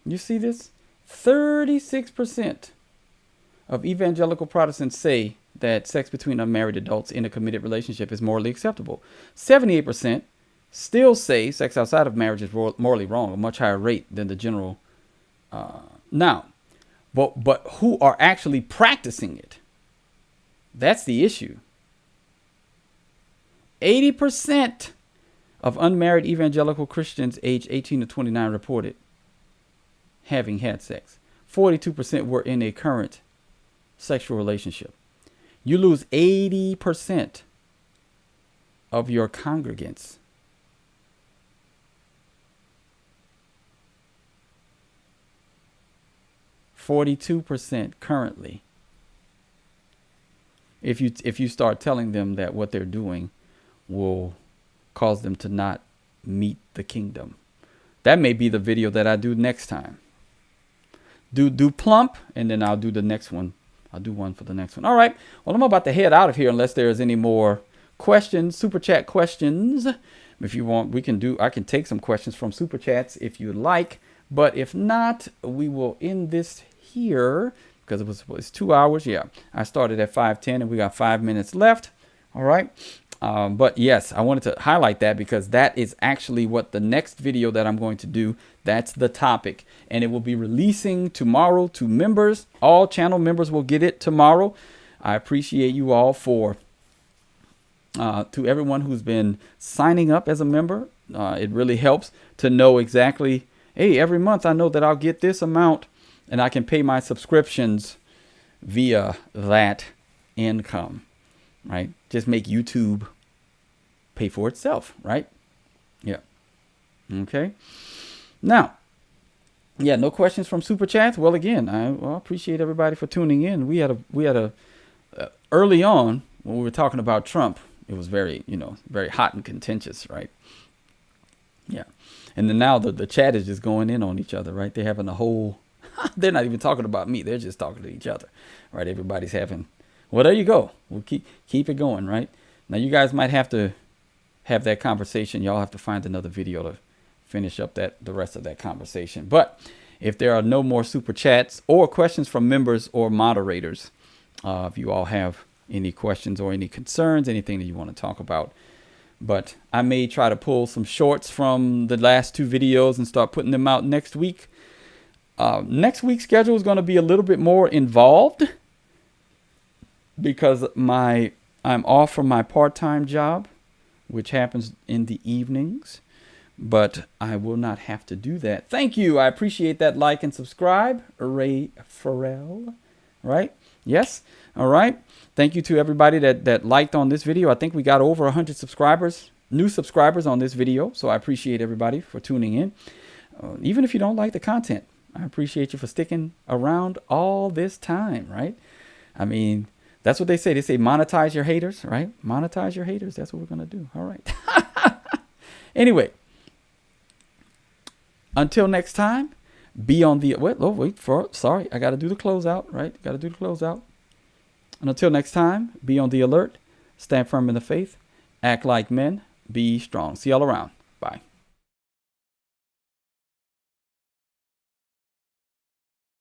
You see this? 36% of evangelical Protestants say that sex between unmarried adults in a committed relationship is morally acceptable. 78% still say sex outside of marriage is morally wrong, a much higher rate than the general. But who are actually practicing it? That's the issue. 80% of unmarried evangelical Christians aged 18 to 29 reported having had sex. 42% were in a current sexual relationship. You lose 80% of your congregants. %42 currently. If you start telling them that what they're doing will cause them to not meet the kingdom. That may be the video that I do next time. Do plump, and then I'll do the next one. I'll do one for the next one. All right. Well, I'm about to head out of here unless there's any more questions, super chat questions. If you want, I can take some questions from super chats if you'd like. But if not, we will end this here because it's 2 hours. Yeah, I started at 5:10 and we got 5 minutes left. All right. But yes, I wanted to highlight that because that is actually what the next video that I'm going to do. That's the topic, and it will be releasing tomorrow to members. All channel members will get it tomorrow. I appreciate you all for to everyone who's been signing up as a member. It really helps to know exactly, hey, every month I know that I'll get this amount and I can pay my subscriptions via that income, right? Just make YouTube pay for itself, right? Yeah. Okay. Now, yeah, no questions from super chats. Well, again, I appreciate everybody for tuning in. We had a early on when we were talking about Trump, it was very, very hot and contentious, right? Yeah. And then now the chat is just going in on each other, right? They're having a whole, they're not even talking about me. They're just talking to each other, right? Everybody's having, well, there you go. We'll keep it going, right? Now you guys might have to have that conversation. Y'all have to find another video to finish up the rest of that conversation. But if there are no more super chats or questions from members or moderators, if you all have any questions or any concerns, anything that you want to talk about. But I may try to pull some shorts from the last 2 videos and start putting them out next week. Next week's schedule is going to be a little bit more involved because I'm off from my part-time job, which happens in the evenings. But I will not have to do that. Thank you. I appreciate that like and subscribe. Ray Farrell, right? Yes. All right. Thank you to everybody that liked on this video. I think we got over 100 subscribers, new subscribers on this video. So I appreciate everybody for tuning in. Even if you don't like the content, I appreciate you for sticking around all this time, right? I mean, that's what they say. They say monetize your haters, right? Monetize your haters. That's what we're going to do. All right. Anyway, until next time, be on the, sorry, I got to do the closeout, right? Got to do the closeout. And until next time, be on the alert, stand firm in the faith, act like men, be strong. See y'all around. Bye.